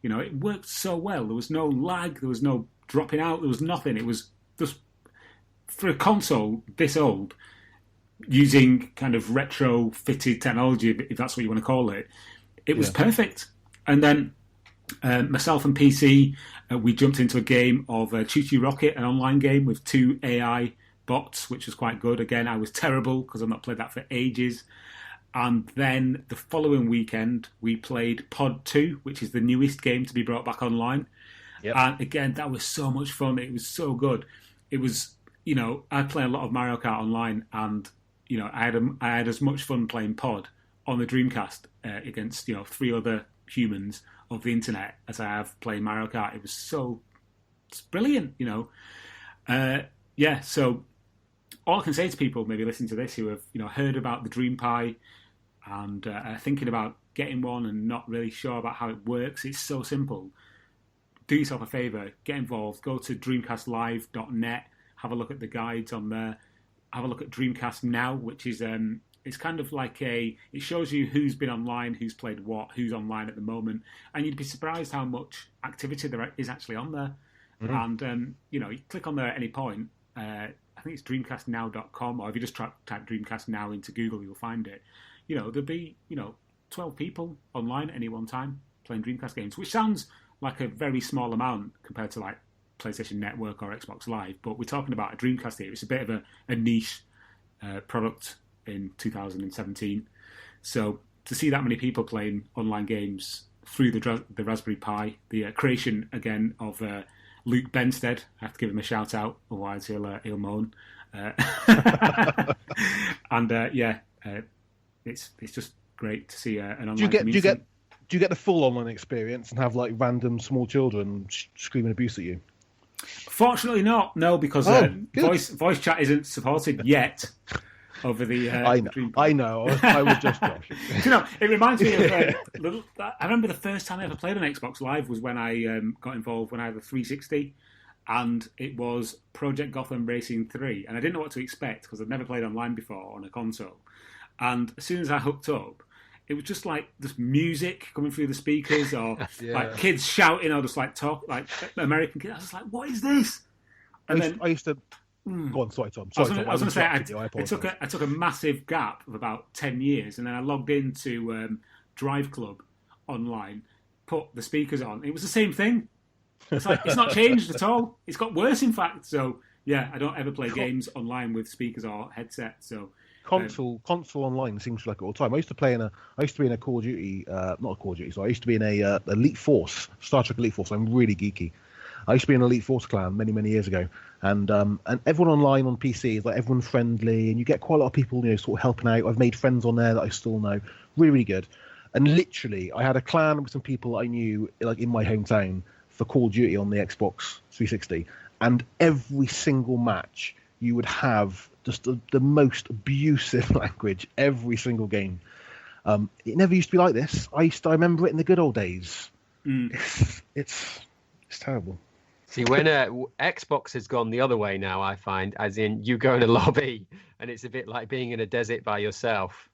You know, it worked so well. There was no lag, there was no dropping out, there was nothing. It was just, for a console this old, using kind of retro-fitted technology, if that's what you want to call it, it was perfect. And then myself and PC, we jumped into a game of Choo Choo Rocket, an online game with 2 AI bots, which was quite good. Again, I was terrible because I've not played that for ages. And then the following weekend, we played Pod 2, which is the newest game to be brought back online. Yep. And again, that was so much fun. It was so good. It was, you know, I play a lot of Mario Kart online, and, you know, I had as much fun playing Pod on the Dreamcast against, you know, 3 other humans of the internet as I have playing Mario Kart. It was it's brilliant, you know. So all I can say to people maybe listening to this who have, you know, heard about the Dream Pie and are thinking about getting one and not really sure about how it works, it's so simple. Do yourself a favour, get involved, go to dreamcastlive.net, have a look at the guides on there, have a look at Dreamcast Now, which is it's kind of like it shows you who's been online, who's played what, who's online at the moment, and you'd be surprised how much activity there is actually on there. Mm-hmm. And you know, you click on there at any point. I think it's dreamcastnow.com, or if you just type Dreamcast Now into Google, you'll find it. You know, there'll be, you know, 12 people online at any one time playing Dreamcast games, which sounds like a very small amount compared to like PlayStation Network or Xbox Live, but we're talking about a Dreamcast here. It's a bit of a niche product in 2017. So to see that many people playing online games through the Raspberry Pi, the creation again of Luke Benstead, I have to give him a shout out, otherwise he'll moan. It's just great to see an online community. Do you get the full online experience and have like random small children screaming abuse at you? Fortunately not, no, because voice chat isn't supported yet over the I know. I was just joshing. You know, it reminds me of I remember the first time I ever played on Xbox Live was when I got involved when I had a 360, and it was Project Gotham Racing 3, and I didn't know what to expect because I'd never played online before on a console. And as soon as I hooked up, it was just like this music coming through the speakers, or like kids shouting, or just like talk like American kids. I was like, "What is this?" And I used to go on. Sorry, Tom. I was going to say I took a massive gap of about 10 years, and then I logged into Drive Club online, put the speakers on. It was the same thing. It's like it's not changed at all. It's got worse, in fact. So yeah, I don't ever play games online with speakers or headsets. So. Console online seems like it all the time. I used to be in a Call of Duty, not a Call of Duty. So I used to be in a Elite Force, Star Trek Elite Force. I'm really geeky. I used to be in an Elite Force clan many years ago, and everyone online on PC is like everyone friendly, and you get quite a lot of people, you know, sort of helping out. I've made friends on there that I still know, really good. And literally, I had a clan with some people I knew like in my hometown for Call of Duty on the Xbox 360, and every single match you would have just the most abusive language every single game. It never used to be like this. I remember it in the good old days. It's terrible. See, when Xbox has gone the other way now, I find, as in you go in a lobby and it's a bit like being in a desert by yourself.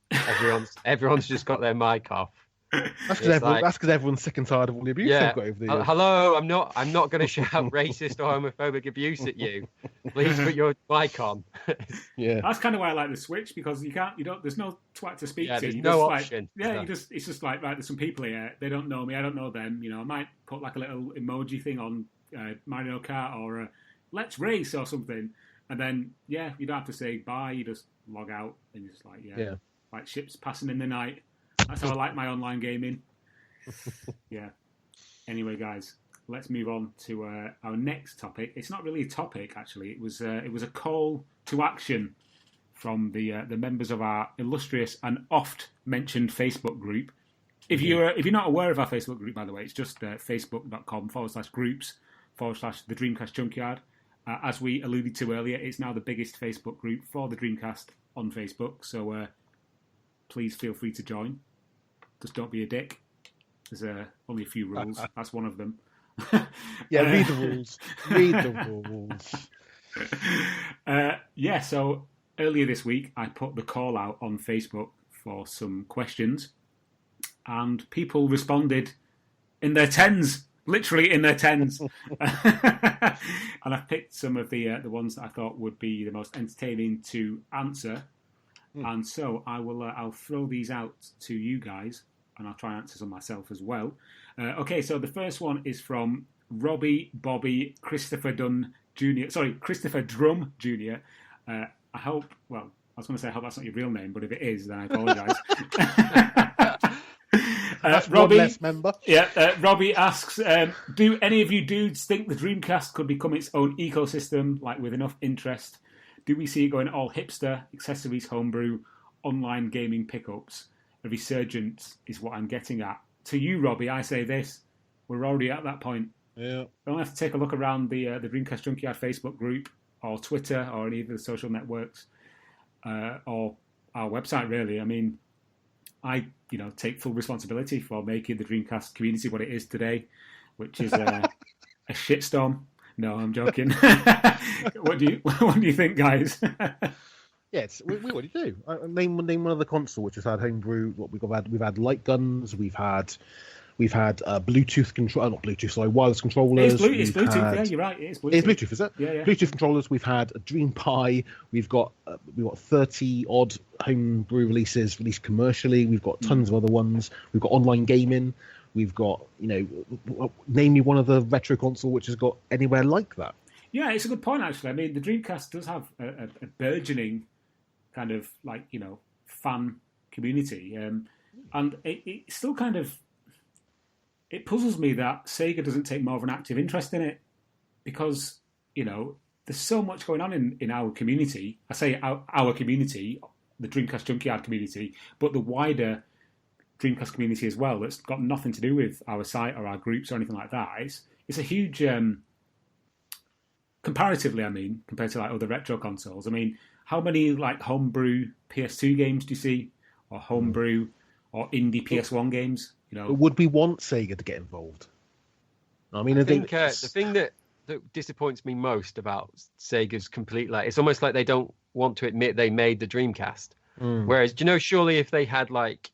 Everyone's just got their mic off. That's because everyone's sick and tired of all the abuse they've got over the years. Hello, I'm not going to shout racist or homophobic abuse at you. Please put your mic on. Yeah, that's kind of why I like the Switch, because there's no twat to speak to. There's no option. It's just like, right, there's some people here, they don't know me, I don't know them. You know, I might put like a little emoji thing on Mario Kart or let's race or something, and then you don't have to say bye. You just log out and you're just like like ships passing in the night. That's how I like my online gaming. Yeah. Anyway, guys, let's move on to our next topic. It's not really a topic, actually. It was a call to action from the members of our illustrious and oft mentioned Facebook group. If you're not aware of our Facebook group, by the way, it's just facebook.com/groups/the Dreamcast Junkyard. As we alluded to earlier, it's now the biggest Facebook group for the Dreamcast on Facebook. So please feel free to join. Just don't be a dick. There's only a few rules. That's one of them. Read the rules. Read the rules. So earlier this week, I put the call out on Facebook for some questions, and people responded in their tens, literally in their tens. And I picked some of the ones that I thought would be the most entertaining to answer. And so I'll throw these out to you guys, and I'll try and answer some myself as well. Okay, so the first one is from Robbie Bobby Christopher Drum Jr. I hope that's not your real name, but if it is, then I apologise. Robbie, one less member. Yeah, Robbie asks, do any of you dudes think the Dreamcast could become its own ecosystem, like with enough interest? Do we see it going all hipster, accessories, homebrew, online gaming pickups? A resurgence is what I'm getting at. To you, Robbie, I say this. We're already at that point. Yeah. You don't have to take a look around the Dreamcast Junkyard Facebook group or Twitter or any of the social networks or our website, really. I mean, I take full responsibility for making the Dreamcast community what it is today, which is a shitstorm. No, I'm joking. What do you think, guys? Yeah, we already do. Name one other console which has had homebrew. We've had light guns. We've had Bluetooth control, not Bluetooth, sorry, wireless controllers. It's Bluetooth. Yeah, you're right. It is Bluetooth. It's Bluetooth, is it? Yeah. Bluetooth controllers. We've had a DreamPod. We've got 30 odd homebrew released commercially. We've got tons of other ones. We've got online gaming. We've got, name me one other retro console which has got anywhere like that. Yeah, it's a good point, actually. I mean, the Dreamcast does have a burgeoning kind of fan community, and it still kind of, it puzzles me that Sega doesn't take more of an active interest in it, because there's so much going on in our community. I say our community, the Dreamcast Junkyard community, but the wider Dreamcast community as well, that's got nothing to do with our site or our groups or anything like that. It's a huge, comparatively, compared to other retro consoles. I mean, how many homebrew PS2 games do you see, or homebrew or indie PS1 games? Would we want Sega to get involved? I think the thing that disappoints me most about Sega's complete, it's almost like they don't want to admit they made the Dreamcast. Whereas, surely if they had like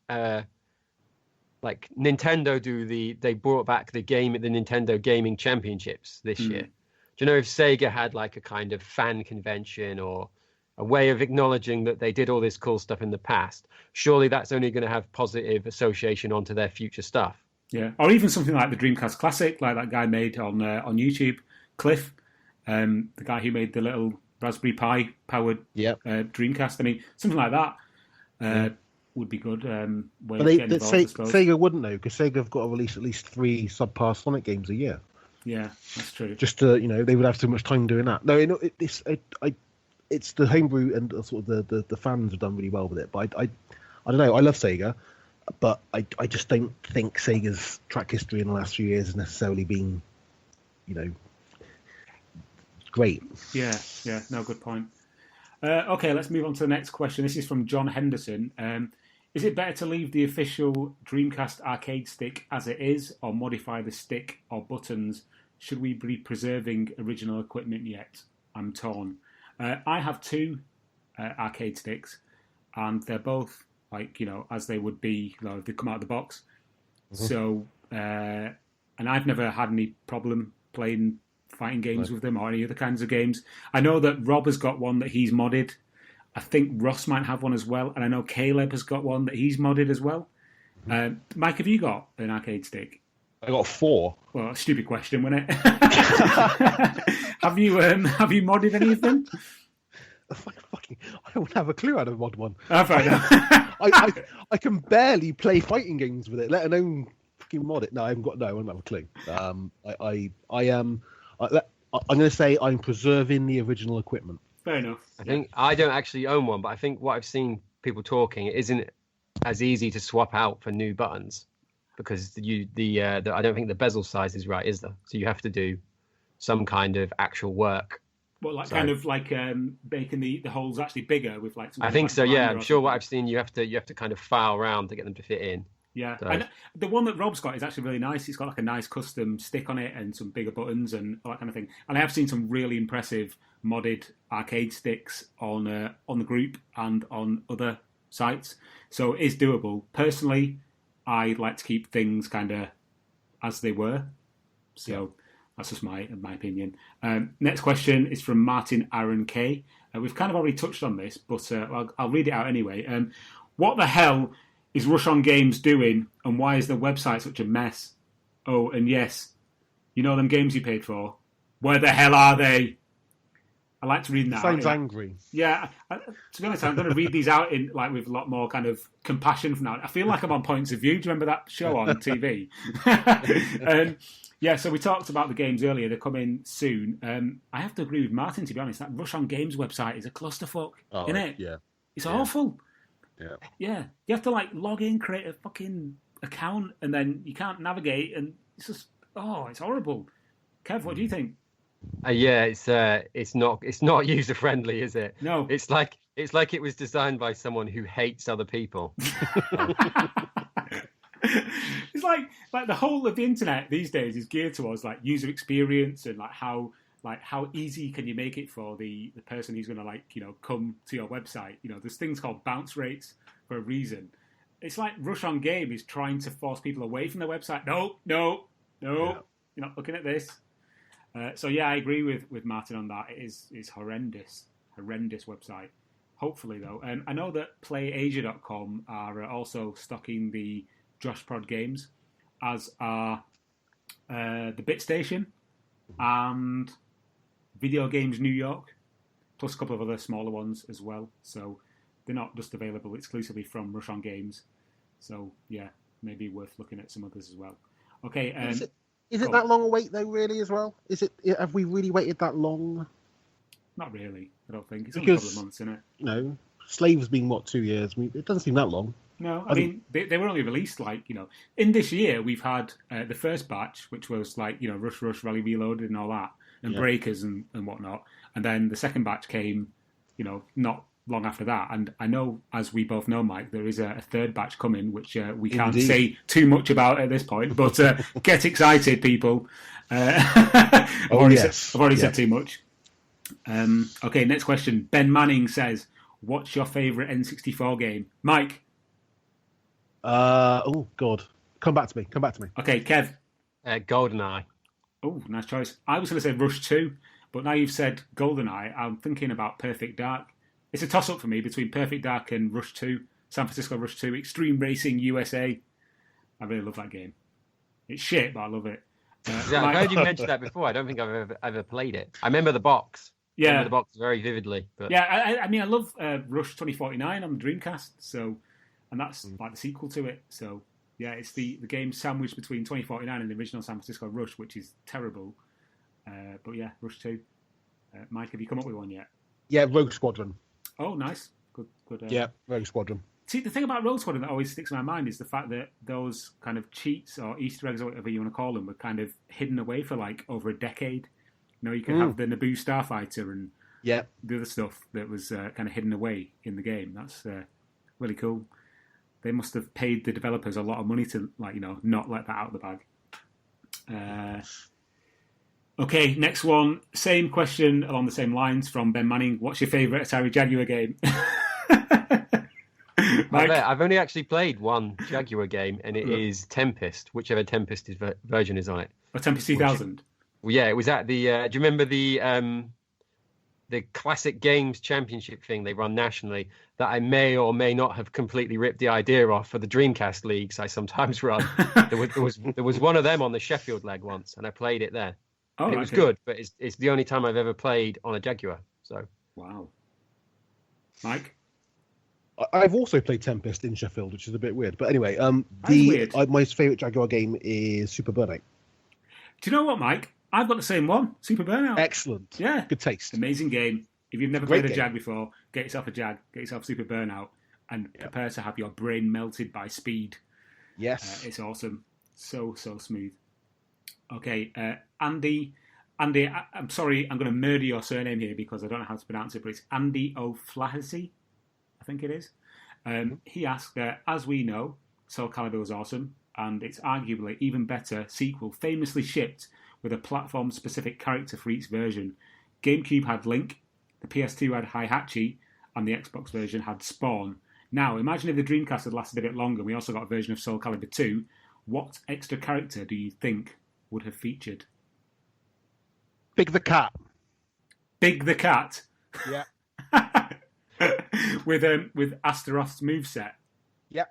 Nintendo they brought back the Nintendo Gaming Championships this year. Do you know if Sega had a kind of fan convention or a way of acknowledging that they did all this cool stuff in the past? Surely that's only going to have positive association onto their future stuff. Yeah, or even something like the Dreamcast Classic, like that guy made on YouTube, Cliff, the guy who made the little Raspberry Pi powered Dreamcast. I mean, something like that. Would be good. Sega wouldn't know, because Sega have got to release at least 3 subpar Sonic games a year. Yeah, that's true. Just to, they would have too much time doing that. No, it's the homebrew and sort of the fans have done really well with it. But I don't know. I love Sega, but I just don't think Sega's track history in the last few years has necessarily been, great. Yeah. No, good point. Okay, let's move on to the next question. This is from John Henderson. Is it better to leave the official Dreamcast arcade stick as it is, or modify the stick or buttons? Should we be preserving original equipment yet? I'm torn. I have 2 arcade sticks, and they're both as they would be if they come out of the box. So, and I've never had any problem playing fighting games with them or any other kinds of games. I know that Rob has got one that he's modded. I think Ross might have one as well, and I know Caleb has got one that he's modded as well. Mike, have you got an arcade stick? I got 4. Well, a stupid question, wasn't it? Have you modded any of them? I don't have a clue how to mod one. I can barely play fighting games with it, let alone fucking mod it. No, I don't have a clue. I'm going to say I'm preserving the original equipment. Fair enough. I think I don't actually own one, but I think what I've seen people talking, it isn't as easy to swap out for new buttons, because I don't think the bezel size is right, is there? So you have to do some kind of actual work. Well, making the holes actually bigger with some. I think so. Yeah, I'm sure what I've seen, you have to kind of file around to get them to fit in. Yeah, So- and the one that Rob's got is actually really nice. It's got like a nice custom stick on it and some bigger buttons and all that kind of thing. And I have seen some really impressive modded arcade sticks on the group and on other sites. So it is doable. Personally, I like to keep things kind of as they were. So that's just my opinion. Next question is from Martin Aaron K. We've kind of already touched on this, but I'll read it out anyway. What the hell is Rush On Games doing, and why is the website such a mess? Oh, and yes, you know them games you paid for? Where the hell are they? I like to read that. Sounds angry. Yeah, to be honest, I'm going to read these out in with a lot more kind of compassion from now. I feel like I'm on Points of View. Do you remember that show on TV? Yeah, so we talked about the games earlier. They're coming soon. I have to agree with Martin, to be honest. That Rush On Games website is a clusterfuck, isn't it? Yeah. It's awful. Yeah. Yeah. You have to log in, create a fucking account, and then you can't navigate, and it's just it's horrible. Kev, what do you think? Yeah, it's not user friendly, is it? No. It's like it was designed by someone who hates other people. It's like the whole of the internet these days is geared towards user experience and how easy can you make it for the person who's going to come to your website. There's things called bounce rates for a reason. It's like Rush On Game is trying to force people away from their website. No, you're not looking at this. So yeah, I agree with Martin on that. It's horrendous website. Hopefully though, I know that PlayAsia.com are also stocking the JoshProd games, as are the BitStation and Video Games New York, plus a couple of other smaller ones as well. So they're not just available exclusively from Rush On Games. So yeah, maybe worth looking at some others as well. Okay. Is it that long a wait though? Really, as well? Is it? Have we really waited that long? Not really. I don't think it's only a couple of months, isn't it? No, Slave's been 2 years. I mean, it doesn't seem that long. No, I mean they were only released in this year. We've had the first batch, which was Rush Rally Reloaded and all that, and Breakers and whatnot, and then the second batch came, not long after that. And I know, as we both know, Mike, there is a third batch coming, which we can't say too much about at this point. But get excited, people! I've already said too much. Okay, next question. Ben Manning says, "What's your favourite N64 game?" Mike. Oh God, come back to me. Okay, Kev. GoldenEye. Oh, nice choice. I was going to say Rush 2, but now you've said GoldenEye, I'm thinking about Perfect Dark. It's a toss-up for me between Perfect Dark and Rush 2, San Francisco Rush 2, Extreme Racing USA. I really love that game. It's shit, but I love it. I've heard you mention that before. I don't think I've ever played it. I remember the box. Yeah. I remember the box very vividly. But... Yeah, I mean, I love Rush 2049 on the Dreamcast, and that's the sequel to it. So, yeah, it's the game sandwiched between 2049 and the original San Francisco Rush, which is terrible. But yeah, Rush 2. Mike, have you come up with one yet? Yeah, Rogue Squadron. Oh, nice. Good. Yeah, Rogue Squadron. See, the thing about Rogue Squadron that always sticks in my mind is the fact that those kind of cheats or Easter eggs or whatever you want to call them were kind of hidden away for over a decade. You can have the Naboo Starfighter and the other stuff that was kind of hidden away in the game. That's really cool. They must have paid the developers a lot of money to not let that out of the bag. Okay, next one. Same question along the same lines from Ben Manning. What's your favourite Atari Jaguar game? I've only actually played one Jaguar game, and it is Tempest, whichever Tempest version is on it. Oh, Tempest 2000? Well, yeah, it was at the... do you remember the Classic Games Championship thing they run nationally that I may or may not have completely ripped the idea off for the Dreamcast leagues I sometimes run? there was one of them on the Sheffield leg once, and I played it there. Oh, it was good, but it's the only time I've ever played on a Jaguar. So wow, Mike. I've also played Tempest in Sheffield, which is a bit weird. But anyway, my favourite Jaguar game is Super Burnout. Do you know what, Mike? I've got the same one, Super Burnout. Excellent. Yeah, good taste. Amazing game. If you've never played a Jag before, get yourself a Jag, get yourself Super Burnout, and prepare to have your brain melted by speed. Yes, it's awesome. So smooth. Okay, Andy, I'm sorry, I'm going to murder your surname here because I don't know how to pronounce it, but it's Andy O'Flaherty, I think it is. He asked, as we know, Soul Calibur was awesome, and it's arguably even better sequel, famously shipped with a platform-specific character for each version. GameCube had Link, the PS2 had Heihachi, and the Xbox version had Spawn. Now, imagine if the Dreamcast had lasted a bit longer and we also got a version of Soul Calibur 2, what extra character do you think would have featured? Big the Cat. Big the Cat? Yeah. with Astaroth's moveset. Yep.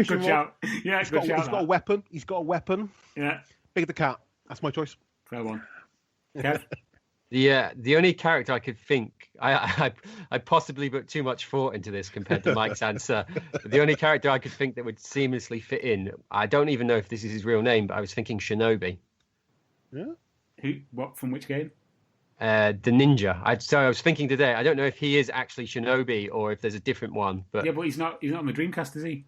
Good shout. Yeah, he's got a weapon. He's got a weapon. Yeah. Big the Cat. That's my choice. Fair one. Kev? The only character I could think, I possibly put too much thought into this compared to Mike's answer. But the only character I could think that would seamlessly fit in, I don't even know if this is his real name, but I was thinking Shinobi. Yeah. Who? What? From which game? The ninja. I was thinking today. I don't know if he is actually Shinobi or if there's a different one. But yeah, but he's not on the Dreamcast, is he?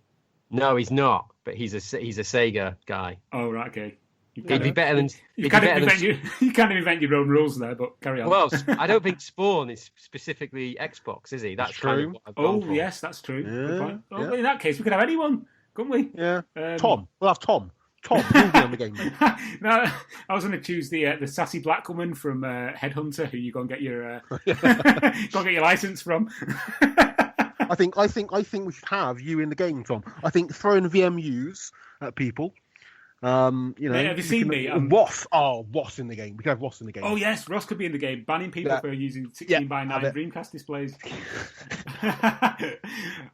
No, he's not. But he's a Sega guy. Oh right, okay. He'd be better than. You can't invent your own rules there, but carry on. Well, I don't think Spawn is specifically Xbox, is he? That's true. Kind of what Yes, that's true. Good point. Yeah. Well, in that case, we could have anyone, couldn't we? Yeah. Tom. We'll have Tom. Tom, you'll be on the game, mate. No, I was going to choose the sassy black woman from Headhunter, who you go and get your go and get your license from. I think we should have you in the game, Tom. I think throwing VMUs at people. Have you seen me? Ross in the game. We could have Ross in the game. Oh yes, Ross could be in the game, banning people for using 16:9 Dreamcast displays.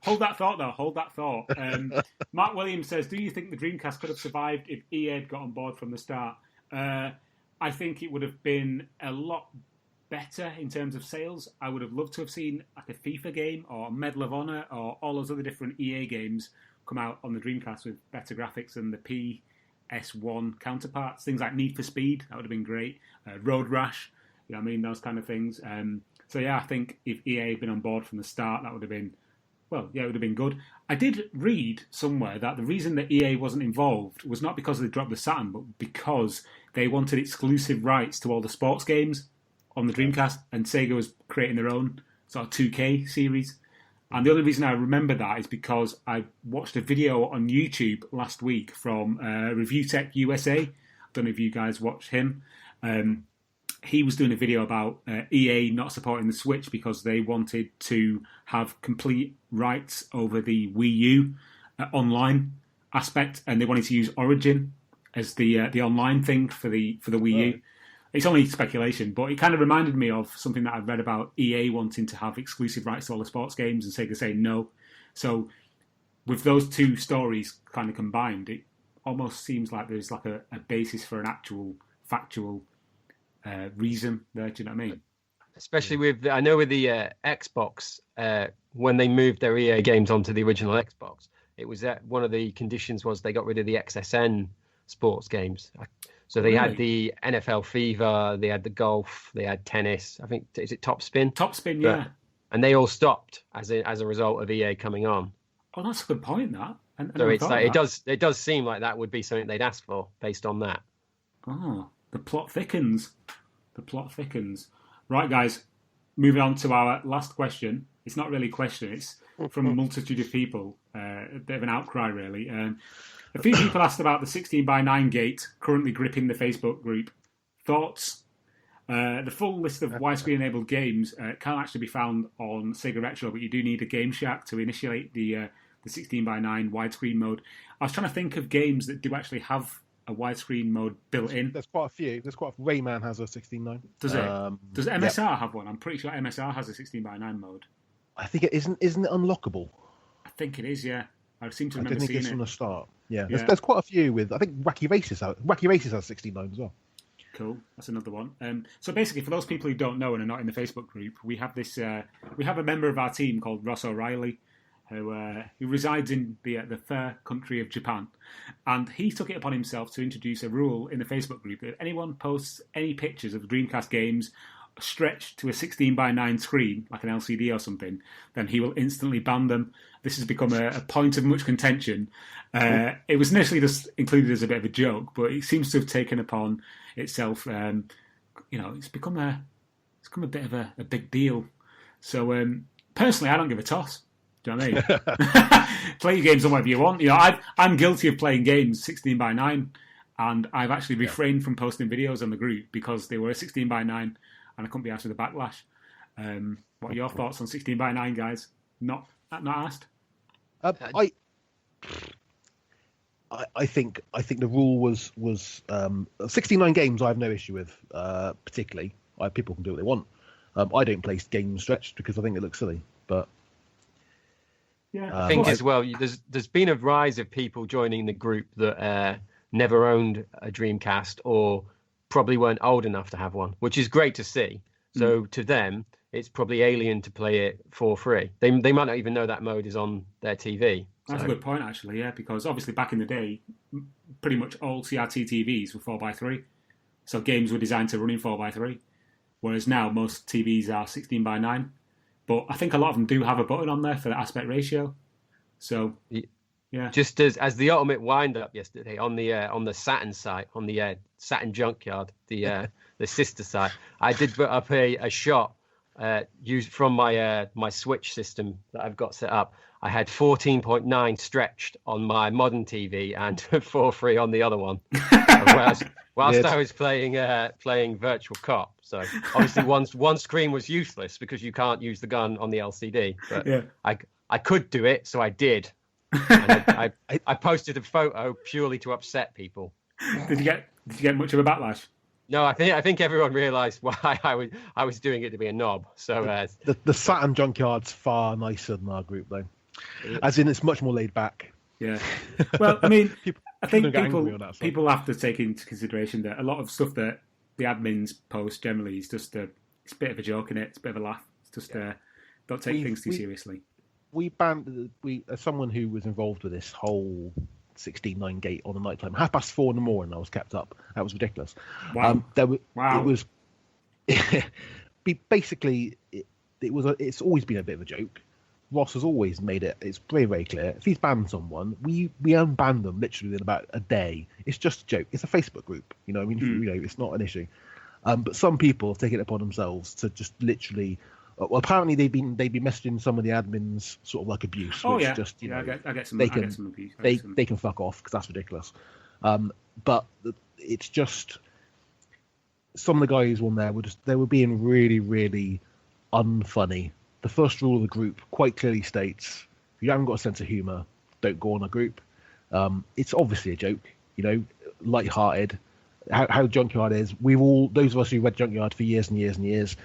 Hold that thought, though. Hold that thought. Mark Williams says, "Do you think the Dreamcast could have survived if EA had got on board from the start?" I think it would have been a lot better in terms of sales. I would have loved to have seen like a FIFA game or Medal of Honor or all those other different EA games come out on the Dreamcast with better graphics than the PS1 counterparts. Things like Need for Speed, that would have been great. Road Rash, those kind of things. So yeah, I think if EA had been on board from the start, that would have been, it would have been good. I did read somewhere that the reason that EA wasn't involved was not because they dropped the Saturn, but because they wanted exclusive rights to all the sports games on the Dreamcast, and Sega was creating their own sort of 2K series. And the only reason I remember that is because I watched a video on YouTube last week from Review Tech USA. I don't know if you guys watched him. He was doing a video about EA not supporting the Switch because they wanted to have complete rights over the Wii U online aspect, and they wanted to use Origin as the online thing for the Wii U. It's only speculation, but it kind of reminded me of something that I've read about EA wanting to have exclusive rights to all the sports games and Sega saying no. So with those two stories kind of combined, it almost seems like there's like a basis for an actual factual reason there. Do you know what I mean? Especially with the Xbox, when they moved their EA games onto the original Xbox, it was that one of the conditions was they got rid of the XSN sports games. So they had the NFL Fever, they had the golf, they had tennis. I think, is it Top Spin? Top Spin, yeah. And they all stopped as a result of EA coming on. Oh, that's a good point, that. So it's like it does seem like that would be something they'd ask for based on that. Oh, the plot thickens. The plot thickens. Right, guys, moving on to our last question. It's not really a question, it's from a multitude of people. A bit of an outcry, really. A few people asked about the 16:9 gate currently gripping the Facebook group. Thoughts? The full list of widescreen-enabled games can actually be found on Sega Retro, but you do need a Game Shack to initiate the 16:9 widescreen mode. I was trying to think of games that do actually have a widescreen mode built in. There's quite a few. Rayman has a 16:9. Does it? Does MSR have one? I'm pretty sure MSR has a 16:9 mode. I think it isn't. Isn't it unlockable? I think it is. Yeah, I seem to I remember think seeing it's it from the start. Yeah. There's quite a few with. I think Wacky Races has 16:9 as well. Cool, that's another one. So basically, for those people who don't know and are not in the Facebook group, we have this. We have a member of our team called Ross O'Reilly, who resides in the fair country of Japan, and he took it upon himself to introduce a rule in the Facebook group that if anyone posts any pictures of Dreamcast games stretched to a 16:9 screen, like an LCD or something, then he will instantly ban them. This has become a point of much contention. It was initially just included as a bit of a joke, but it seems to have taken upon itself. It's become a bit of a big deal. So personally, I don't give a toss. Do you know what I Play your games on whatever you want. I'm guilty of playing games 16:9, and I've actually refrained from posting videos on the group because they were 16:9, and I couldn't be asked with a backlash. What are your thoughts on 16:9, guys? Not asked. I think the rule was 69 games. I have no issue with particularly. People can do what they want. I don't play games stretched because I think it looks silly. But I think as well, there's been a rise of people joining the group that never owned a Dreamcast or probably weren't old enough to have one, which is great to see. So to them, it's probably alien to play it for free. They might not even know that mode is on their TV. That's a good point, actually, yeah, because obviously back in the day, pretty much all CRT TVs were 4:3. So games were designed to run in 4:3. Whereas now most TVs are 16:9. But I think a lot of them do have a button on there for the aspect ratio. So, yeah. Just as the ultimate wind-up yesterday on the Saturn site, on the Saturn Junkyard, the sister site, I did put up a shot used from my Switch system that I've got set up. I had 14.9 stretched on my modern TV and 4:3 on the other one. whilst I was playing Virtual Cop. So obviously one screen was useless because you can't use the gun on the LCD. But I could do it, so I did. And I posted a photo purely to upset people. Did you get much of a backlash? No, I think everyone realised why I was doing it to be a knob. So the Saturn Junkyard's far nicer than our group, though. As in, it's much more laid back. Yeah. Well, I mean, I think people have to take into consideration that a lot of stuff that the admins post generally is just it's a bit of a joke in it. It's a bit of a laugh. It's just don't take things too seriously. We banned as someone who was involved with this whole 16:9 gate on the night time. 4:30 in the morning, I was kept up. That was ridiculous. Wow. It was basically it's always been a bit of a joke. Ross has always made it. It's very, very clear. If he's banned someone, we unban them literally in about a day. It's just a joke. It's a Facebook group. I mean, it's not an issue. But some people have taken it upon themselves to just literally. Well, apparently they've been messaging some of the admins sort of like abuse. Oh which yeah, just I get some. They I can get some abuse. they can fuck off because that's ridiculous. But it's just some of the guys on there were being really, really unfunny. The first rule of the group quite clearly states: if you haven't got a sense of humour, don't go on a group. It's obviously a joke, light-hearted. How Junkyard is. Those of us who read Junkyard for years and years and years.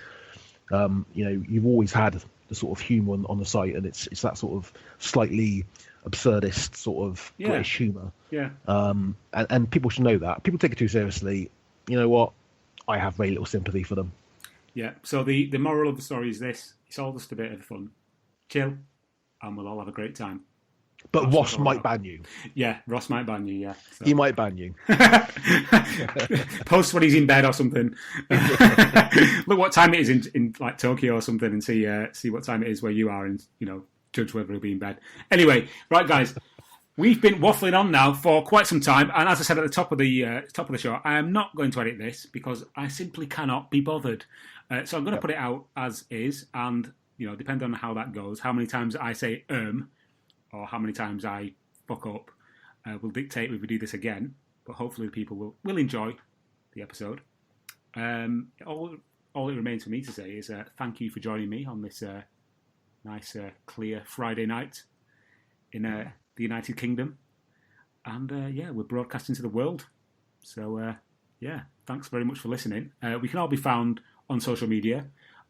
You've always had the sort of humour on the site, and it's that sort of slightly absurdist sort of British humour. Yeah. And people should know that. People take it too seriously. You know what? I have very little sympathy for them. Yeah. So the moral of the story is this: it's all just a bit of fun, chill, and we'll all have a great time. But Ross might ban you. Yeah, Ross might ban you, yeah. So. He might ban you. Post when he's in bed or something. Look what time it is in like Tokyo or something and see what time it is where you are and, judge whether he'll be in bed. Anyway, right, guys. We've been waffling on now for quite some time, and as I said at the top of the show, I am not going to edit this because I simply cannot be bothered. So I'm going to put it out as is, and, depending on how that goes, how many times I say or how many times I fuck up will dictate if we do this again. But hopefully people will enjoy the episode. All it remains for me to say is thank you for joining me on this nice, clear Friday night in the United Kingdom. And we're broadcasting to the world. So thanks very much for listening. We can all be found on social media.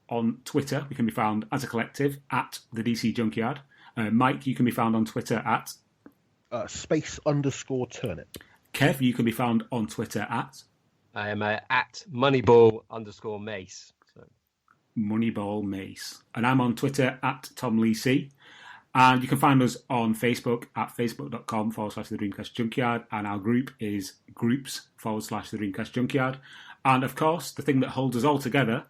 On Twitter, we can be found as a collective at the DC Junkyard. Mike, you can be found on Twitter at _Turnip. Kev, you can be found on Twitter at I am at Moneyball_Mace. So. Moneyball Mace. And I'm on Twitter at Tom Lee C. And you can find us on Facebook at facebook.com/the Dreamcast Junkyard. And our group is groups/the Dreamcast Junkyard. And of course, the thing that holds us all together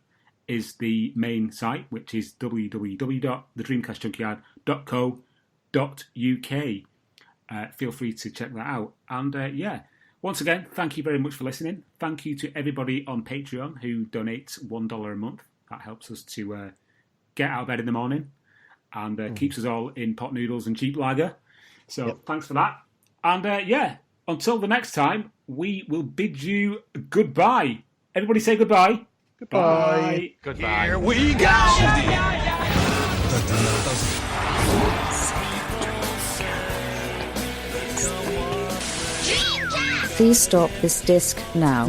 is the main site, which is www.thedreamcastjunkyard.co.uk. Feel free to check that out. And once again, thank you very much for listening. Thank you to everybody on Patreon who donates $1 a month. That helps us to get out of bed in the morning and keeps us all in pot noodles and cheap lager. So thanks for that. And until the next time, we will bid you goodbye. Everybody say goodbye. Goodbye. Goodbye. Here we go! Please stop this disc now.